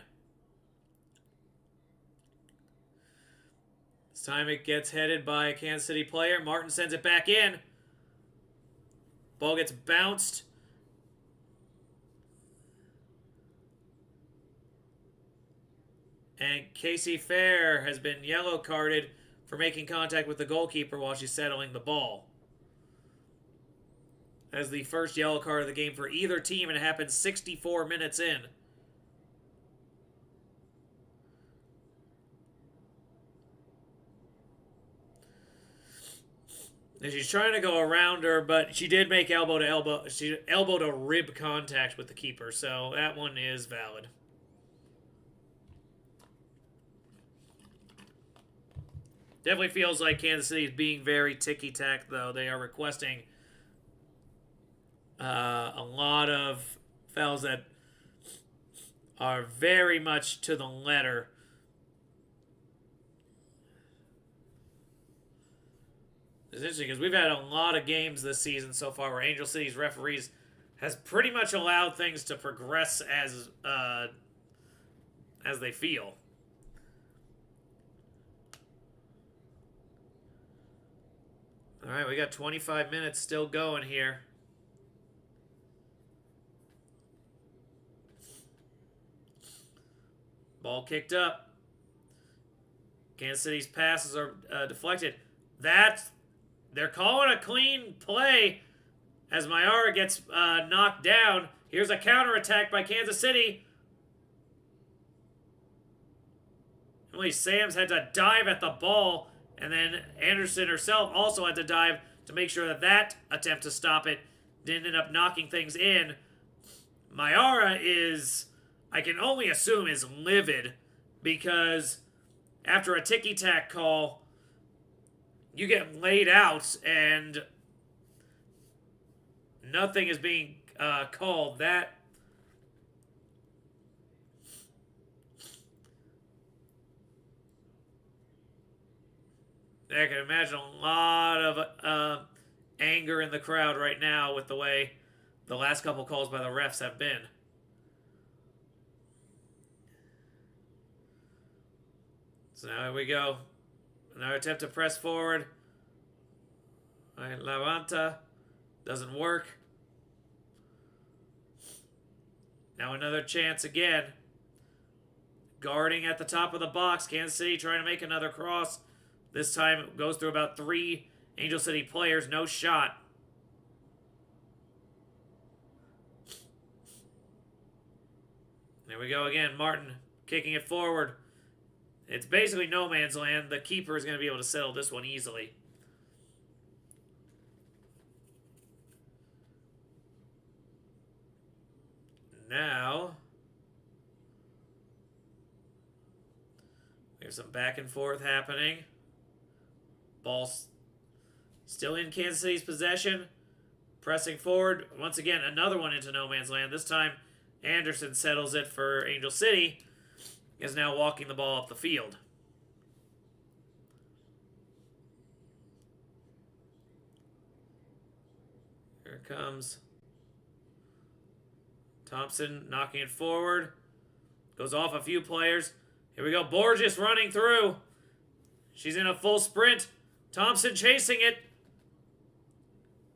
This time it gets headed by a Kansas City player. Martin sends it back in. Ball gets bounced. And Casey Fair has been yellow carded for making contact with the goalkeeper while she's settling the ball. That's the first yellow card of the game for either team, and it happened 64 minutes in. And she's trying to go around her, but she did make elbow to elbow. She elbow to rib contact with the keeper, so that one is valid. Definitely feels like Kansas City is being very ticky-tack, though. They are requesting a lot of fouls that are very much to the letter. It's interesting because we've had a lot of games this season so far where Angel City's referees has pretty much allowed things to progress as they feel. All right, we got 25 minutes still going here. Ball kicked up. Kansas City's passes are deflected. They're calling a clean play as Mayara gets knocked down. Here's a counterattack by Kansas City. Emily Sams had to dive at the ball, and then Anderson herself also had to dive to make sure that attempt to stop it didn't end up knocking things in. Mayara is, I can only assume, is livid because after a ticky-tack call, you get laid out and nothing is being called. I can imagine a lot of anger in the crowd right now with the way the last couple calls by the refs have been. So now here we go. Another attempt to press forward. All right, Levanta. Doesn't work. Now another chance again. Guarding at the top of the box. Kansas City trying to make another cross. This time it goes through about 3 Angel City players. No shot. There we go again. Martin kicking it forward. It's basically no man's land. The keeper is going to be able to settle this one easily. Now, there's some back and forth happening. Ball still in Kansas City's possession. Pressing forward. Once again, another one into no man's land. This time, Anderson settles it for Angel City. Is now walking the ball up the field. Here it comes. Thompson knocking it forward. Goes off a few players. Here we go. Borges running through. She's in a full sprint. Thompson chasing it.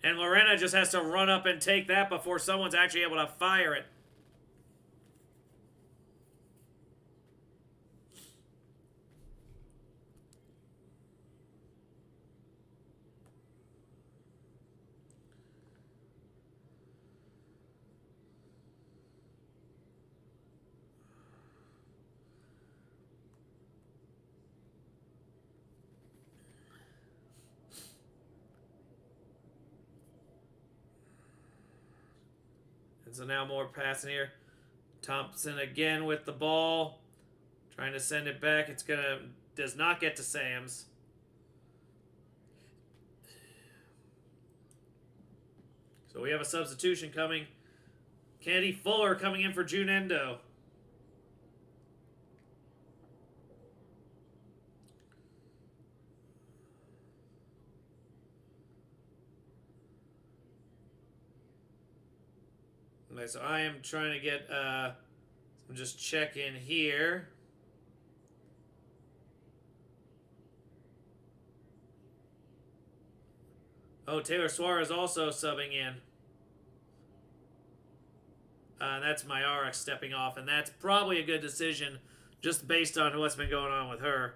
And Lorena just has to run up and take that before someone's actually able to fire it. So now more passing here. Thompson again with the ball. Trying to send it back. Does not get to Sams. So we have a substitution coming. Kennedy Fuller coming in for June Endo. Okay, so I am trying to get, just check in here. Oh, Taylor Suarez also subbing in. That's Mayara stepping off, and that's probably a good decision just based on what's been going on with her.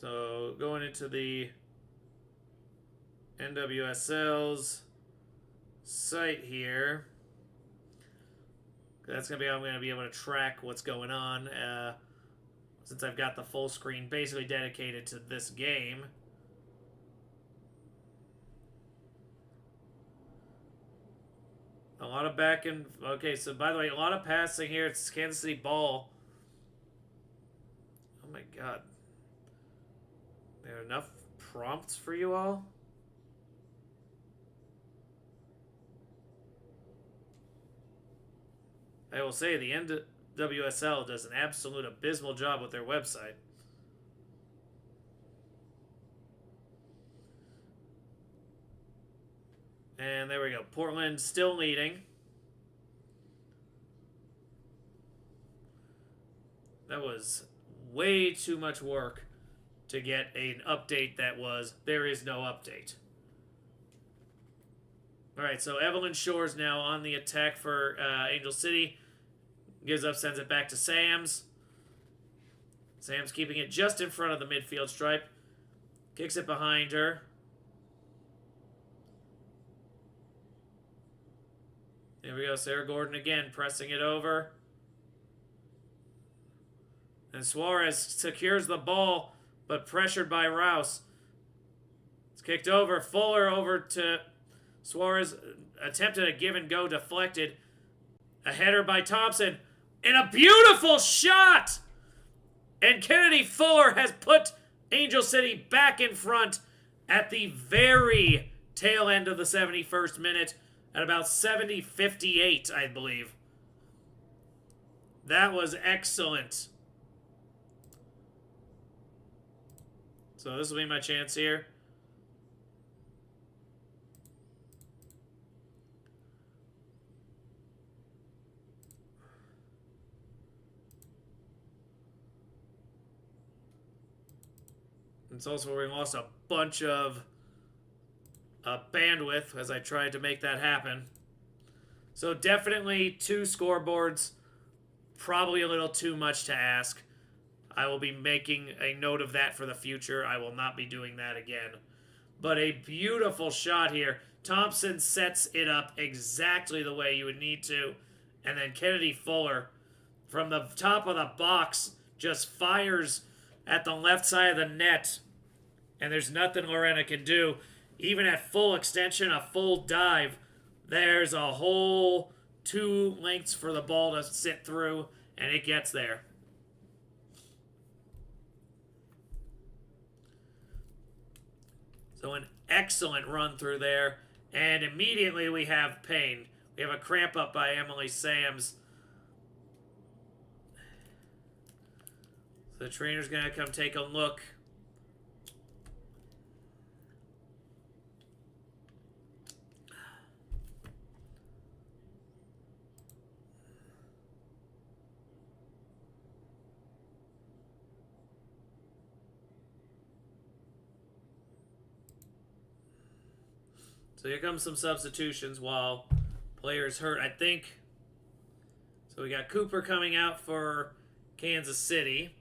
So going into the NWSL's site here. That's going to be how I'm going to be able to track what's going on since I've got the full screen basically dedicated to this game. A lot of back and... Okay, so by the way, a lot of passing here. It's Kansas City ball. Oh my god. There are enough prompts for you all? I will say the NWSL does an absolute abysmal job with their website. And there we go. Portland still leading. That was way too much work to get an update that was, there is no update. Alright, so Evelyn Shores now on the attack for Angel City. Gives up, sends it back to Sams. Sams keeping it just in front of the midfield stripe. Kicks it behind her. There we go, Sarah Gordon again, pressing it over. And Suarez secures the ball, but pressured by Rouse. It's kicked over. Fuller over to Suarez. Attempted a give and go, deflected. A header by Thompson. And a beautiful shot! And Kennedy Fuller has put Angel City back in front at the very tail end of the 71st minute. At about 70:58, I believe. That was excellent. So this will be my chance here. It's also where we lost a bunch of bandwidth as I tried to make that happen. So definitely 2 scoreboards. Probably a little too much to ask. I will be making a note of that for the future. I will not be doing that again. But a beautiful shot here. Thompson sets it up exactly the way you would need to. And then Kennedy Fuller, from the top of the box, just fires at the left side of the net. And there's nothing Lorena can do. Even at full extension, a full dive, there's a whole 2 lengths for the ball to sit through, and it gets there. So an excellent run through there. And immediately we have pain. We have a cramp up by Emily Sams. So the trainer's going to come take a look. So here comes some substitutions while players hurt, I think. So we got Cooper coming out for Kansas City.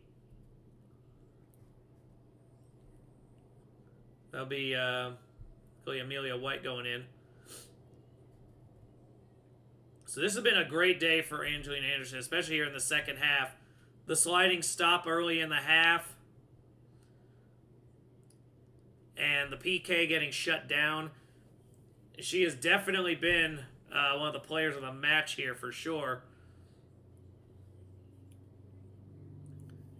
That'll be Amelia White going in. So this has been a great day for Angelina Anderson, especially here in the second half. The sliding stop early in the half. And the PK getting shut down. She has definitely been one of the players of the match here for sure.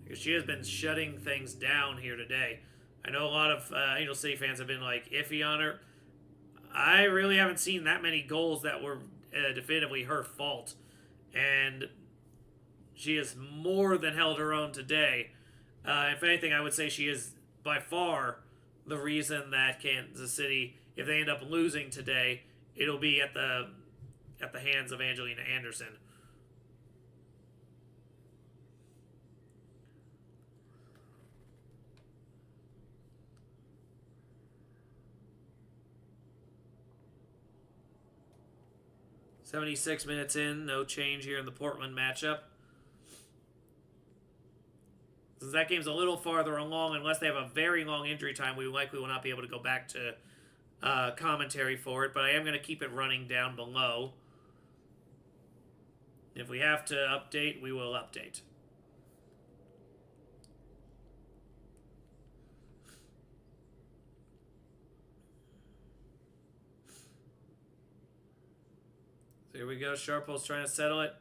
Because she has been shutting things down here today. I know a lot of Angel City fans have been like iffy on her. I really haven't seen that many goals that were definitively her fault. And she has more than held her own today. If anything, I would say she is by far the reason that Kansas City, if they end up losing today, it'll be at the hands of Angelina Anderson. "76 minutes in, no change here in the Portland matchup. Since that game's a little farther along, unless they have a very long injury time, we likely will not be able to go back to commentary for it, but I am going to keep it running down below. If we have to update, we will update. So here we go. Sharple's trying to settle it.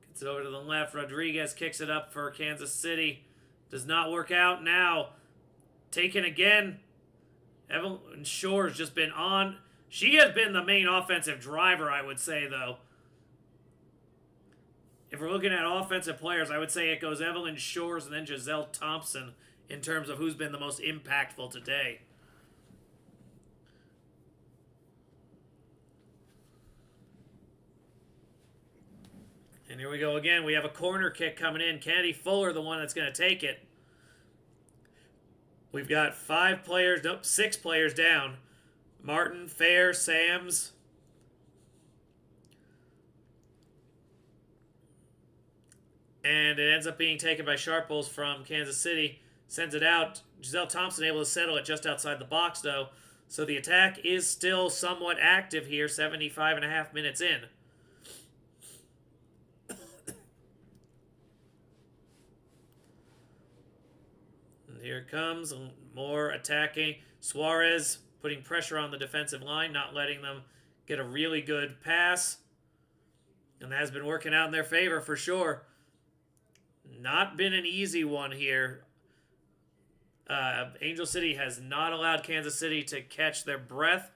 Gets it over to the left. Rodriguez kicks it up for Kansas City. Does not work out now. Taken again. Evelyn Shore's just been on. She has been the main offensive driver, I would say, though. If we're looking at offensive players, I would say it goes Evelyn Shores and then Giselle Thompson in terms of who's been the most impactful today. And here we go again. We have a corner kick coming in. Kennedy Fuller, the one that's going to take it. We've got 6 players down. Martin, Fair, Sams. And it ends up being taken by Sharples from Kansas City. Sends it out. Giselle Thompson able to settle it just outside the box, though. So the attack is still somewhat active here, 75.5 minutes in. Here it comes, more attacking. Suarez putting pressure on the defensive line, not letting them get a really good pass. And that has been working out in their favor for sure. Not been an easy one here. Angel City has not allowed Kansas City to catch their breath,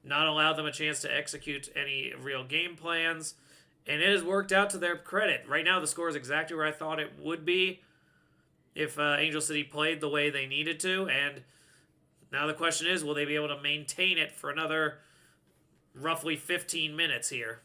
not allowed them a chance to execute any real game plans, and it has worked out to their credit. Right now the score is exactly where I thought it would be if Angel City played the way they needed to, and now the question is, will they be able to maintain it for another roughly 15 minutes here?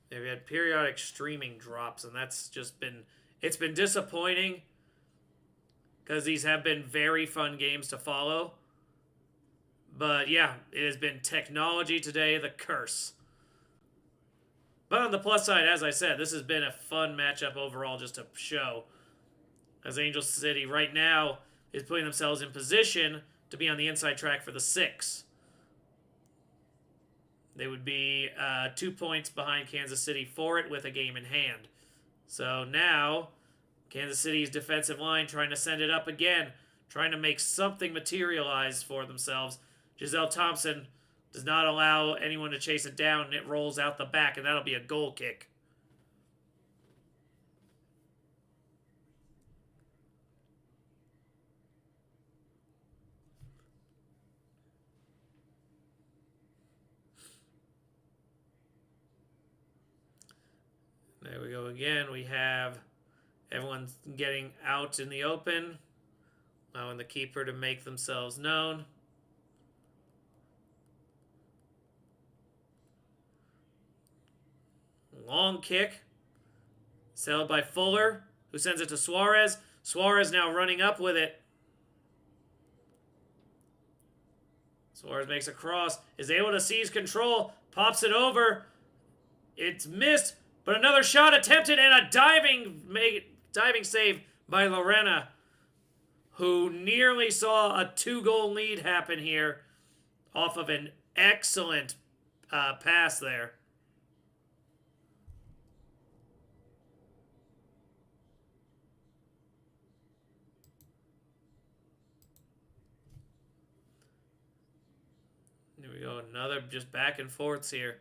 They've had periodic streaming drops, and that's just been it's been disappointing because these have been very fun games to follow. But yeah, it has been technology today, the curse. But on the plus side, as I said, this has been a fun matchup overall just to show. As Angel City right now is putting themselves in position to be on the inside track for the 6. They would be 2 points behind Kansas City for it with a game in hand. So now, Kansas City's defensive line trying to send it up again, trying to make something materialize for themselves. Giselle Thompson does not allow anyone to chase it down, and it rolls out the back, and that'll be a goal kick. There we go again. We have everyone getting out in the open, allowing the keeper to make themselves known. Long kick. Sailed by Fuller, who sends it to Suarez. Suarez now running up with it. Suarez makes a cross, is able to seize control, pops it over. It's missed, but another shot attempted and a diving save by Lorena, who nearly saw a 2-goal lead happen here off of an excellent pass there. Here we go, another just back and forths here.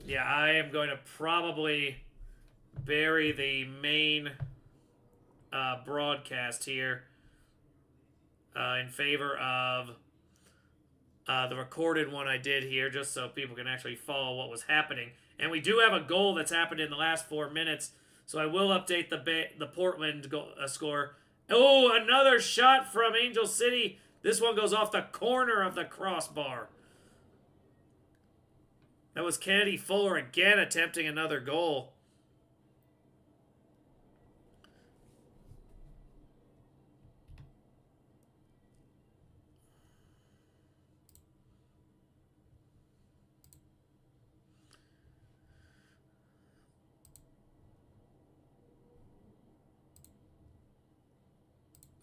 Yeah, I am going to probably bury the main broadcast here in favor of the recorded one I did here, just so people can actually follow what was happening. And we do have a goal that's happened in the last 4 minutes, so I will update the Portland score. Oh, another shot from Angel City. This one goes off the corner of the crossbar. That was Kennedy Fuller again attempting another goal.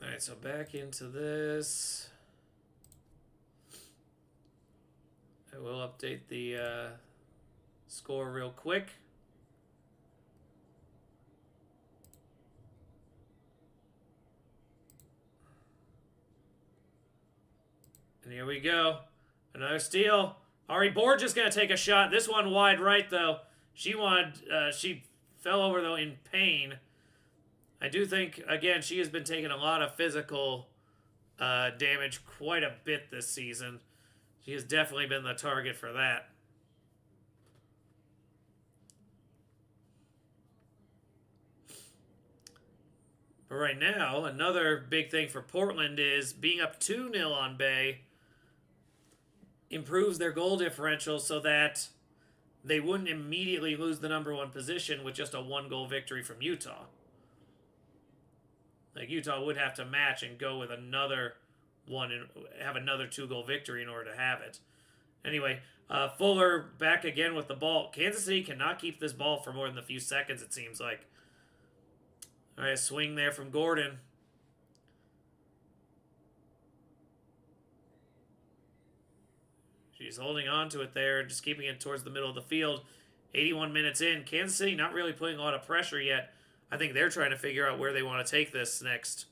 All right, so back into this. I will update the score real quick. And here we go. Another steal. Ari Borges going to take a shot. This one wide right, though. She fell over, though, in pain. I do think, again, she has been taking a lot of physical damage quite a bit this season. She has definitely been the target for that. But right now, another big thing for Portland is being up 2-0 on Bay improves their goal differential so that they wouldn't immediately lose the #1 position with just a 1-goal victory from Utah. Like, Utah would have to match and go with another one and have another 2-goal victory in order to have it. Anyway, Fuller back again with the ball. Kansas City cannot keep this ball for more than a few seconds, it seems like. All right, swing there from Gordon. She's holding on to it there, just keeping it towards the middle of the field. 81 minutes in. Kansas City not really putting a lot of pressure yet. I think they're trying to figure out where they want to take this next.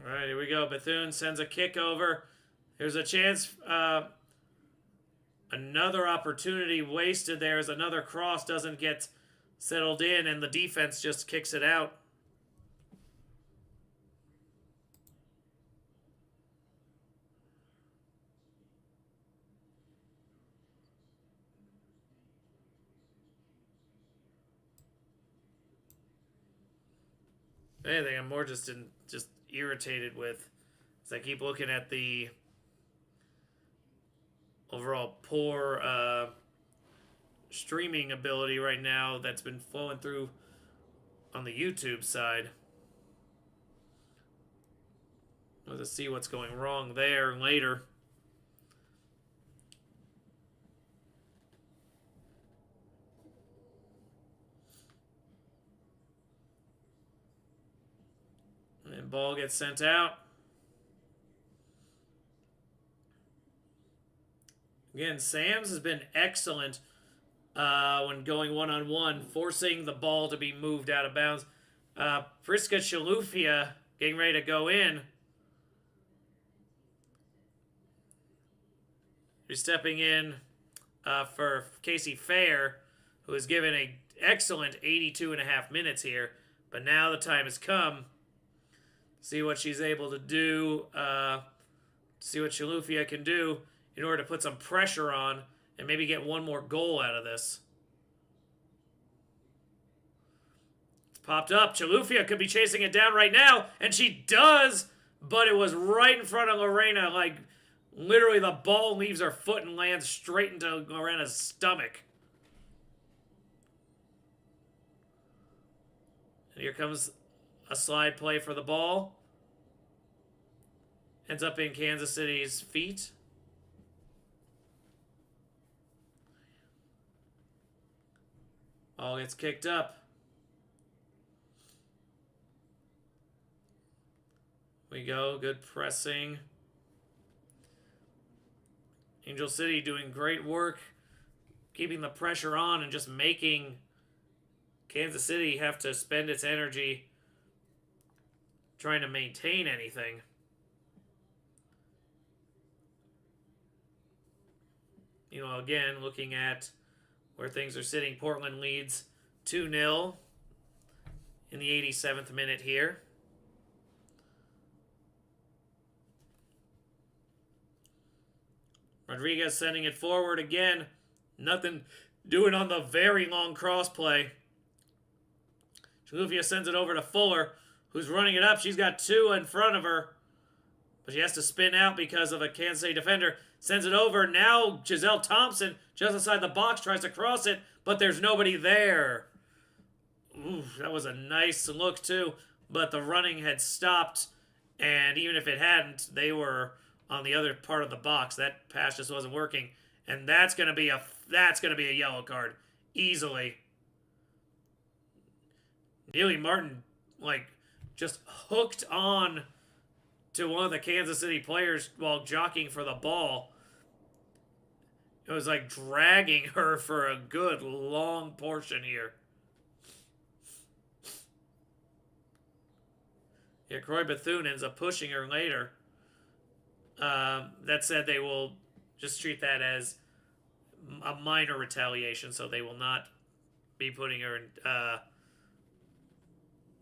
All right, here we go. Bethune sends a kick over. There's a chance. Another opportunity wasted there as another cross doesn't get settled in, and the defense just kicks it out. Anything, I'm more just irritated with. As I keep looking at the overall poor streaming ability right now that's been flowing through on the YouTube side. Let's see what's going wrong there later. And ball gets sent out. Again, Sam's has been excellent when going one-on-one, forcing the ball to be moved out of bounds. Priska Chilufya getting ready to go in. He's stepping in for Casey Fair, who has given an excellent 82.5 minutes here. But now the time has come. See what she's able to do. See what Chilufya can do in order to put some pressure on and maybe get one more goal out of this. It's popped up. Chilufya could be chasing it down right now, and she does, but it was right in front of Lorena. Like, literally the ball leaves her foot and lands straight into Lorena's stomach. And here comes a slide play for the ball. Ends up in Kansas City's feet. Ball gets kicked up. We go. Good pressing. Angel City doing great work, keeping the pressure on and just making Kansas City have to spend its energy trying to maintain anything. You know, again, looking at where things are sitting, Portland leads 2-0 in the 87th minute here. Rodriguez sending it forward again. Nothing doing on the very long cross play. Chilufya sends it over to Fuller, who's running it up. She's got two in front of her, but she has to spin out because of a Kansas City defender. Sends it over. Now Giselle Thompson, just inside the box, tries to cross it, but there's nobody there. Ooh, that was a nice look, too. But the running had stopped, and even if it hadn't, they were on the other part of the box. That pass just wasn't working. And that's gonna be a yellow card. Easily. Neely Martin, like, just hooked on to one of the Kansas City players while jockeying for the ball. It was like dragging her for a good long portion here. Yeah, Croy Bethune ends up pushing her later. That said, they will just treat that as a minor retaliation, so they will not be putting her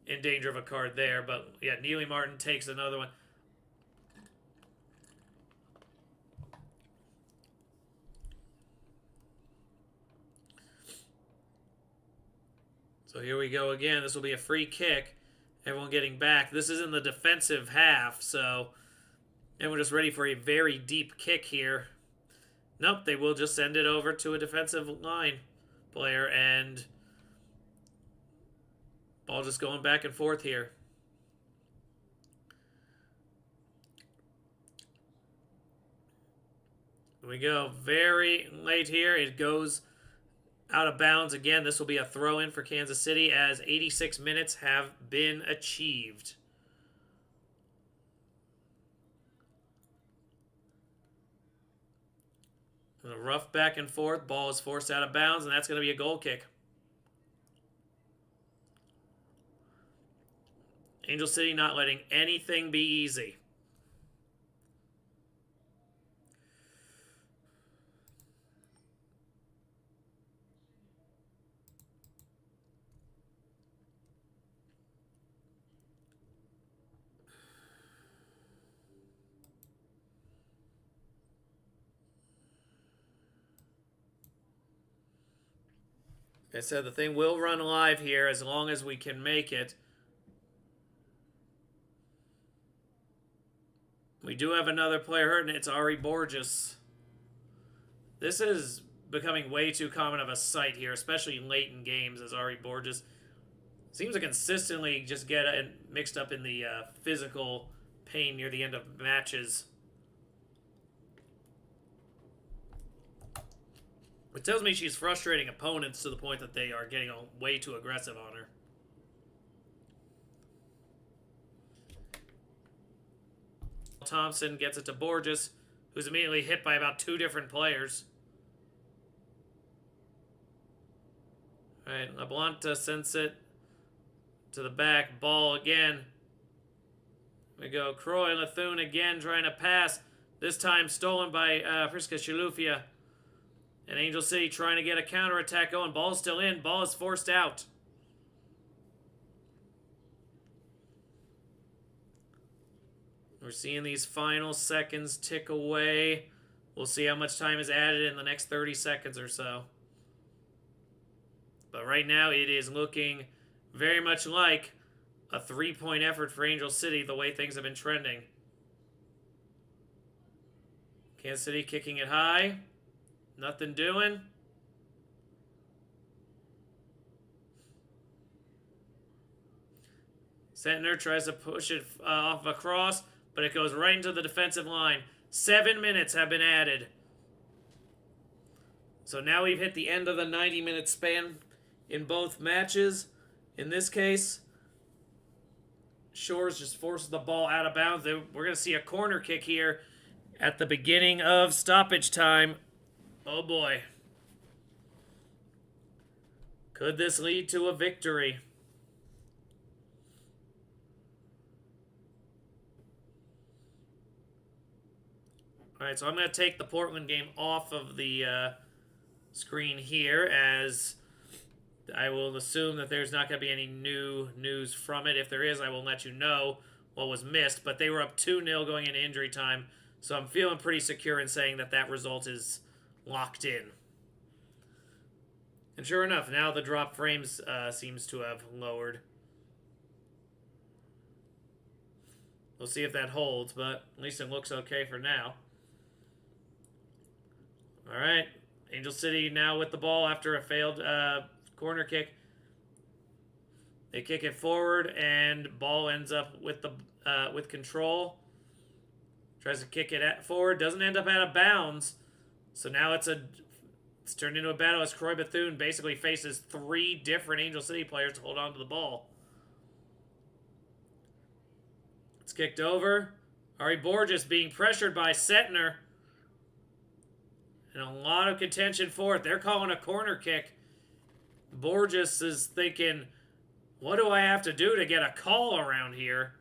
in danger of a card there. But yeah, Neely Martin takes another one. So here we go again. This will be a free kick. Everyone getting back. This is in the defensive half, so everyone just ready for a very deep kick here. Nope, they will just send it over to a defensive line player, and ball just going back and forth here. Here we go. Very late here. It goes out of bounds again. This will be a throw-in for Kansas City as 86 minutes have been achieved. A rough back and forth. Ball is forced out of bounds, and that's going to be a goal kick. Angel City not letting anything be easy. Like I said, the thing will run live here as long as we can make it. do have another player hurt, and it's Ari Borges. This is becoming way too common of a sight here, especially late in games, as Ari Borges seems to consistently just get mixed up in the physical pain near the end of matches. It tells me she's frustrating opponents to the point that they are getting way too aggressive on her. Thompson gets it to Borges, who's immediately hit by about 2 different players. Alright, LaBlanta sends it to the back. Ball again. We go Croy and Lethune again trying to pass. This time stolen by Priska Chilufya. And Angel City trying to get a counterattack going. Ball's still in. Ball is forced out. We're seeing these final seconds tick away. We'll see how much time is added in the next 30 seconds or so. But right now it is looking very much like a 3-point effort for Angel City, the way things have been trending. Kansas City kicking it high. Nothing doing. Sentner tries to push it off across, but it goes right into the defensive line. 7 minutes have been added. So now we've hit the end of the 90-minute span in both matches. In this case, Shores just forces the ball out of bounds. We're going to see a corner kick here at the beginning of stoppage time. Oh boy. Could this lead to a victory? Alright, so I'm going to take the Portland game off of the screen here, as I will assume that there's not going to be any new news from it. If there is, I will let you know what was missed. But they were up 2-0 going into injury time, so I'm feeling pretty secure in saying that that result is locked in. And sure enough, now the drop frames seems to have lowered. We'll see if that holds, but at least it looks okay for now. Alright, Angel City now with the ball after a failed corner kick. They kick it forward, and ball ends up with the with control. Tries to kick it forward, doesn't end up out of bounds. So now it's turned into a battle as Croy Bethune basically faces 3 different Angel City players to hold on to the ball. It's kicked over. Ari Borges being pressured by Sentner. And a lot of contention for it. They're calling a corner kick. Borges is thinking, what do I have to do to get a call around here?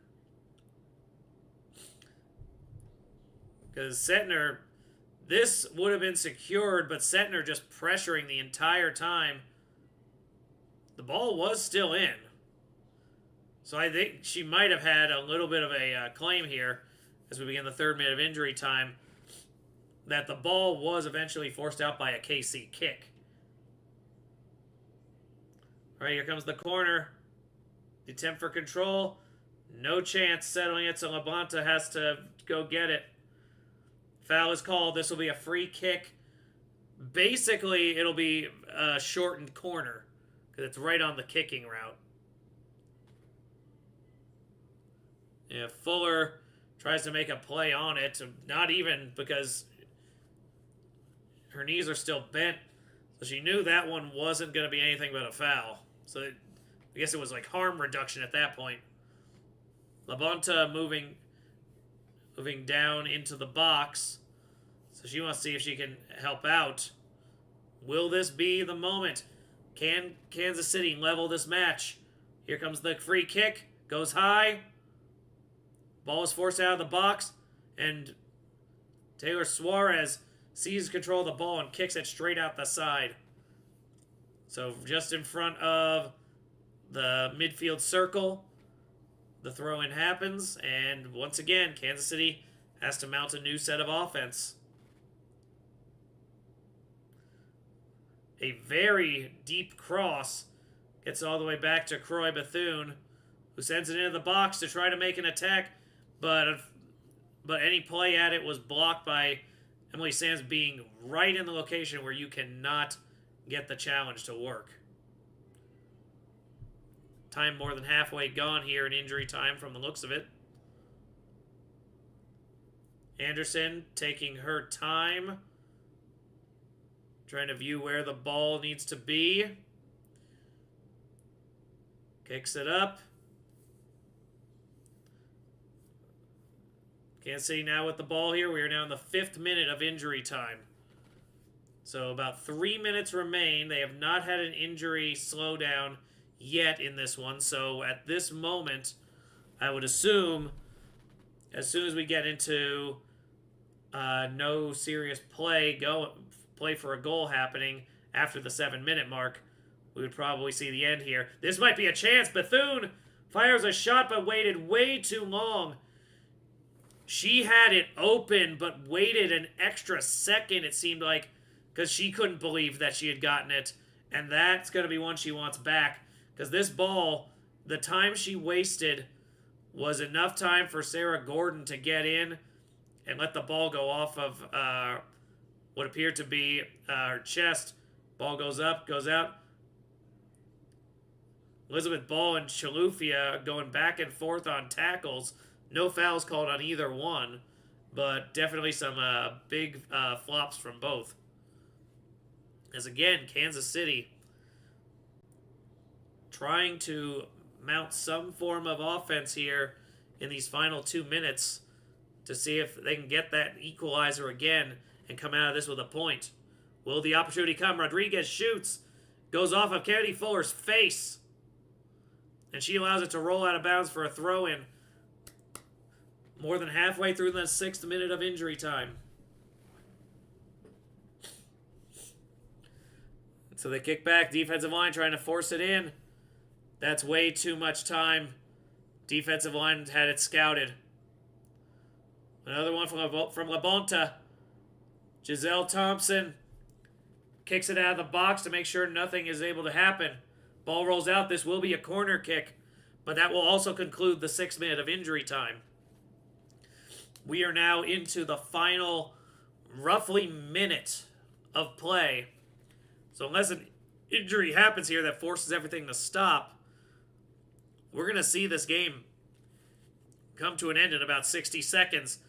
Because Sentner, this would have been secured, but Sentner just pressuring the entire time. The ball was still in. So I think she might have had a little bit of a claim here as we begin the 3rd minute of injury time, that the ball was eventually forced out by a KC kick. All right, here comes the corner. The attempt for control. No chance settling it, so LaBlanta has to go get it. Foul is called. This will be a free kick. Basically, it'll be a shortened corner because it's right on the kicking route. Yeah, Fuller tries to make a play on it. Not even, because her knees are still bent. So she knew that one wasn't going to be anything but a foul. So I guess it was like harm reduction at that point. LaBlanta moving down into the box. So she wants to see if she can help out. Will this be the moment? Can Kansas City level this match? Here comes the free kick. Goes high. Ball is forced out of the box. And Taylor Suarez seizes control of the ball and kicks it straight out the side. So just in front of the midfield circle, the throw-in happens. And once again, Kansas City has to mount a new set of offense. A very deep cross gets all the way back to Croy Bethune, who sends it into the box to try to make an attack, but but any play at it was blocked by Emily Sands being right in the location where you cannot get the challenge to work. Time more than halfway gone here in injury time from the looks of it. Anderson taking her time. Trying to view where the ball needs to be. Kicks it up. Kansas City now with the ball here. We are now in the 5th minute of injury time. So about 3 minutes remain. They have not had an injury slowdown yet in this one. So at this moment, I would assume as soon as we get into no serious play for a goal happening after the 7-minute mark, we would probably see the end here. This might be a chance. Bethune fires a shot but waited way too long. She had it open but waited an extra second, it seemed like, because she couldn't believe that she had gotten it. And that's going to be one she wants back. Because this ball, the time she wasted was enough time for Sarah Gordon to get in and let the ball go off of what appeared to be her chest. Ball goes up, goes out. Elizabeth Ball and Chilufya going back and forth on tackles. No fouls called on either one, but definitely some big flops from both. As again, Kansas City trying to mount some form of offense here in these final 2 minutes to see if they can get that equalizer again and come out of this with a point. Will the opportunity come? Rodriguez shoots, goes off of Kennedy Fuller's face, and she allows it to roll out of bounds for a throw-in. More than halfway through the 6th minute of injury time. So they kick back. Defensive line trying to force it in. That's way too much time. Defensive line had it scouted. Another one from La Bonta. Giselle Thompson kicks it out of the box to make sure nothing is able to happen. Ball rolls out. This will be a corner kick, but that will also conclude the 6th minute of injury time. We are now into the final roughly minute of play. So unless an injury happens here that forces everything to stop, we're going to see this game come to an end in about 60 seconds.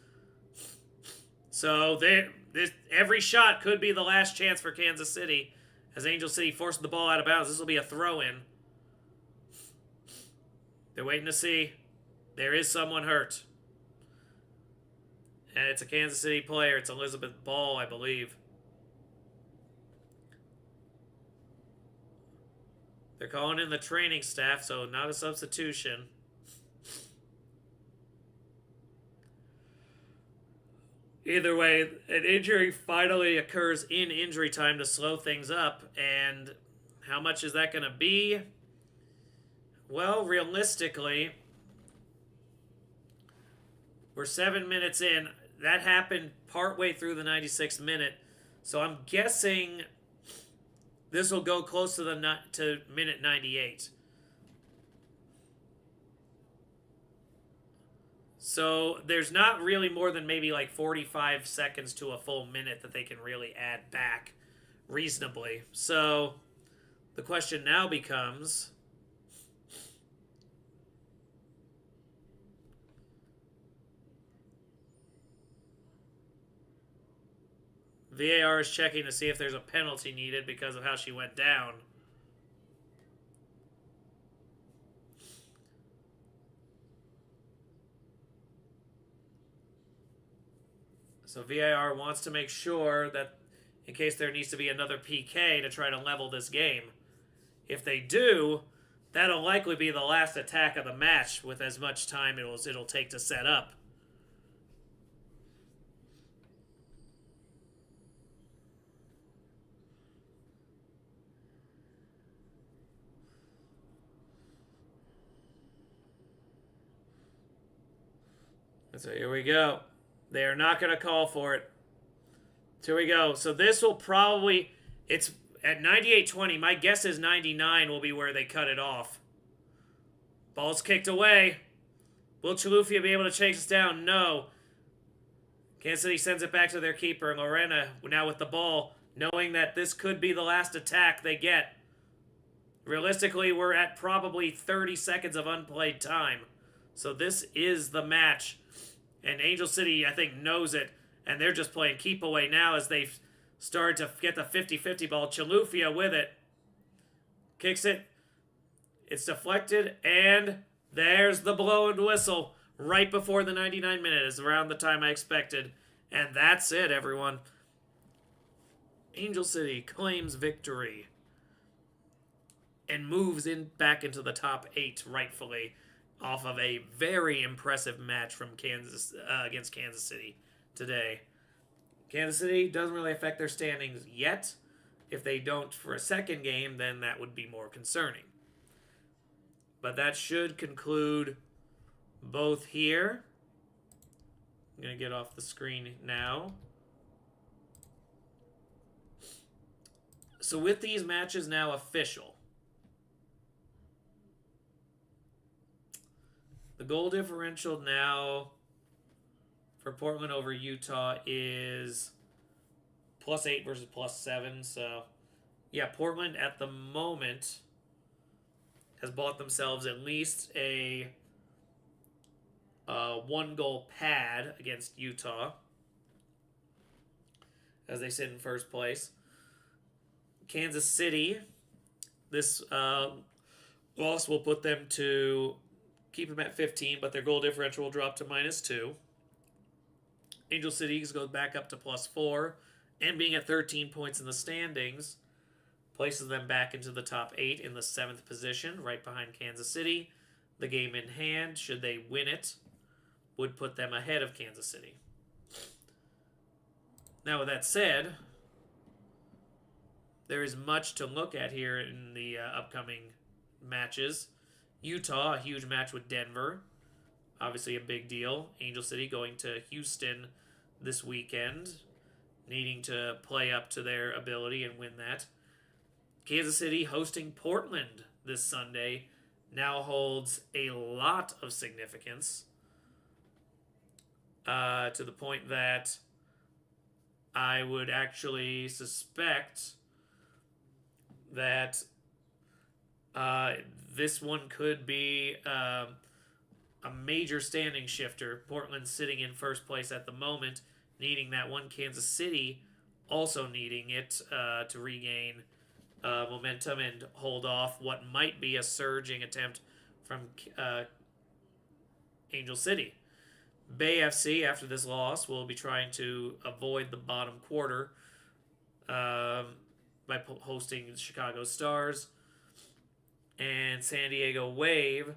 So every shot could be the last chance for Kansas City as Angel City forces the ball out of bounds. This will be a throw-in. They're waiting to see. There is someone hurt. And it's a Kansas City player. It's Elizabeth Ball, I believe. They're calling in the training staff, so not a substitution. Either way, an injury finally occurs in injury time to slow things up. And how much is that going to be? Well, realistically, we're 7 minutes in. That happened partway through the 96th minute. So I'm guessing this will go close to minute 98. So there's not really more than maybe like 45 seconds to a full minute that they can really add back reasonably. So the question now becomes, VAR is checking to see if there's a penalty needed because of how she went down. So VAR wants to make sure that in case there needs to be another PK to try to level this game. If they do, that'll likely be the last attack of the match with as much time it'll take to set up. So here we go. They are not going to call for it. Here we go. So this will probably, it's at 98-20. My guess is 99 will be where they cut it off. Ball's kicked away. Will Chilufya be able to chase us down? No. Kansas City sends it back to their keeper, and Lorena now with the ball, knowing that this could be the last attack they get. Realistically, we're at probably 30 seconds of unplayed time. So this is the match. And Angel City, I think, knows it. And they're just playing keep away now as they start to get the 50-50 ball. Chilufya with it. Kicks it. It's deflected. And there's the blow and whistle. Right before the 99 minutes, around the time I expected. And that's it, everyone. Angel City claims victory. And moves back into the top 8, rightfully, off of a very impressive match from Kansas against Kansas City today. Kansas City doesn't really affect their standings yet. If they don't for a second game, then that would be more concerning. But that should conclude both here. I'm going to get off the screen now. So with these matches now official, the goal differential now for Portland over Utah is +8 versus +7. So, yeah, Portland at the moment has bought themselves at least a 1-goal pad against Utah as they sit in first place. Kansas City, this loss will put them to keep them at 15, but their goal differential will drop to -2. Angel City goes back up to +4, and being at 13 points in the standings places them back into the top 8 in the 7th position, right behind Kansas City. The game in hand, should they win it, would put them ahead of Kansas City. Now, with that said, there is much to look at here in the upcoming matches. Utah, a huge match with Denver. Obviously a big deal. Angel City going to Houston this weekend, needing to play up to their ability and win that. Kansas City hosting Portland this Sunday now holds a lot of significance, to the point that I would actually suspect that this one could be a major standing shifter. Portland sitting in first place at the moment, needing that one. Kansas City also needing it to regain momentum and hold off what might be a surging attempt from Angel City. Bay FC, after this loss, will be trying to avoid the bottom quarter by hosting the Chicago Stars. And San Diego Wave,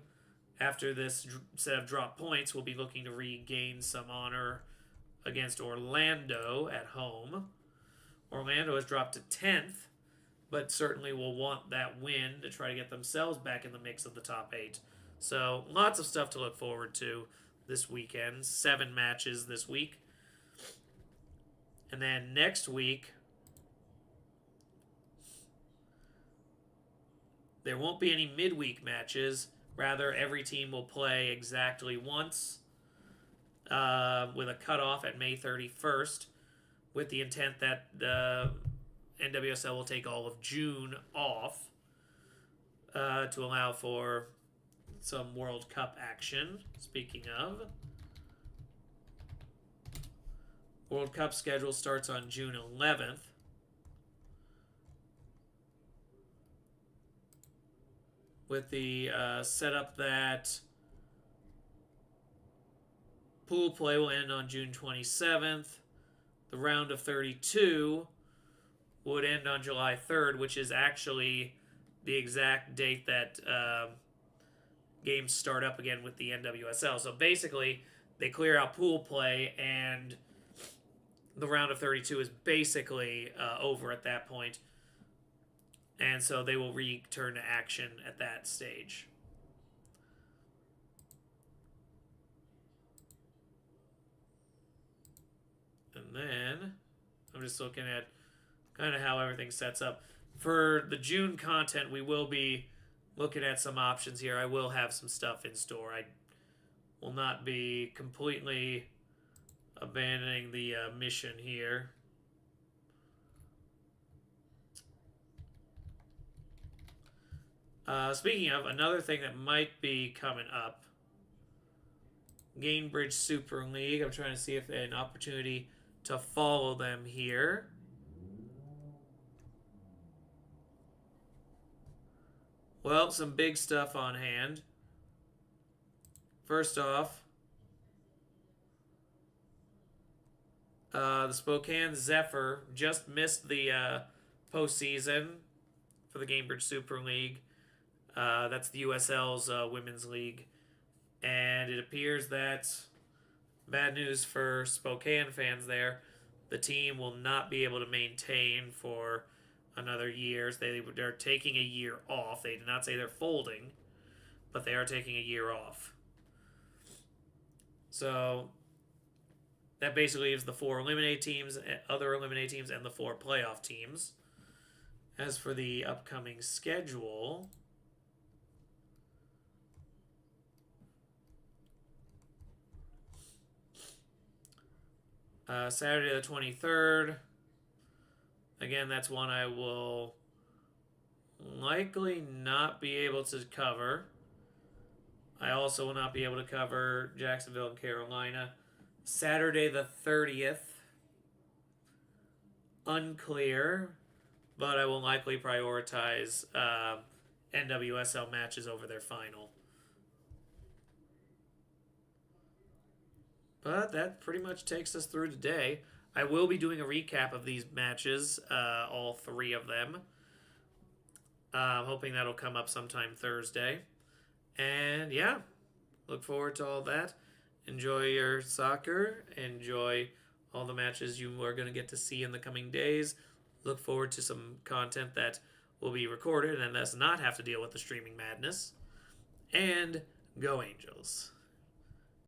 after this set of drop points, will be looking to regain some honor against Orlando at home. Orlando has dropped to 10th, but certainly will want that win to try to get themselves back in the mix of the top 8. So lots of stuff to look forward to this weekend. 7 matches this week. And then next week, there won't be any midweek matches. Rather, every team will play exactly once, with a cutoff at May 31st, with the intent that the NWSL will take all of June off to allow for some World Cup action. Speaking of, World Cup schedule starts on June 11th. With the setup that pool play will end on June 27th. The round of 32 would end on July 3rd, which is actually the exact date that games start up again with the NWSL. So basically, they clear out pool play, and the round of 32 is basically over at that point. And so they will return to action at that stage. And then I'm just looking at kind of how everything sets up. For the June content, we will be looking at some options here. I will have some stuff in store. I will not be completely abandoning the mission here. Speaking of, another thing that might be coming up, Gainbridge Super League. I'm trying to see if an opportunity to follow them here. Well, some big stuff on hand. First off, the Spokane Zephyr just missed the postseason for the Gainbridge Super League. That's the USL's women's league. And it appears that, bad news for Spokane fans there, the team will not be able to maintain for another year. They're taking a year off. They did not say they're folding, but they are taking a year off. So that basically leaves the 4 eliminate teams, other eliminate teams, and the 4 playoff teams. As for the upcoming schedule, Saturday the 23rd. Again, that's one I will likely not be able to cover. I also will not be able to cover Jacksonville and Carolina. Saturday the 30th. Unclear, but I will likely prioritize NWSL matches over their final. But that pretty much takes us through today. I will be doing a recap of these matches, all 3 of them. I'm hoping that'll come up sometime Thursday. And yeah, look forward to all that. Enjoy your soccer. Enjoy all the matches you are going to get to see in the coming days. Look forward to some content that will be recorded and does not have to deal with the streaming madness. And go Angels.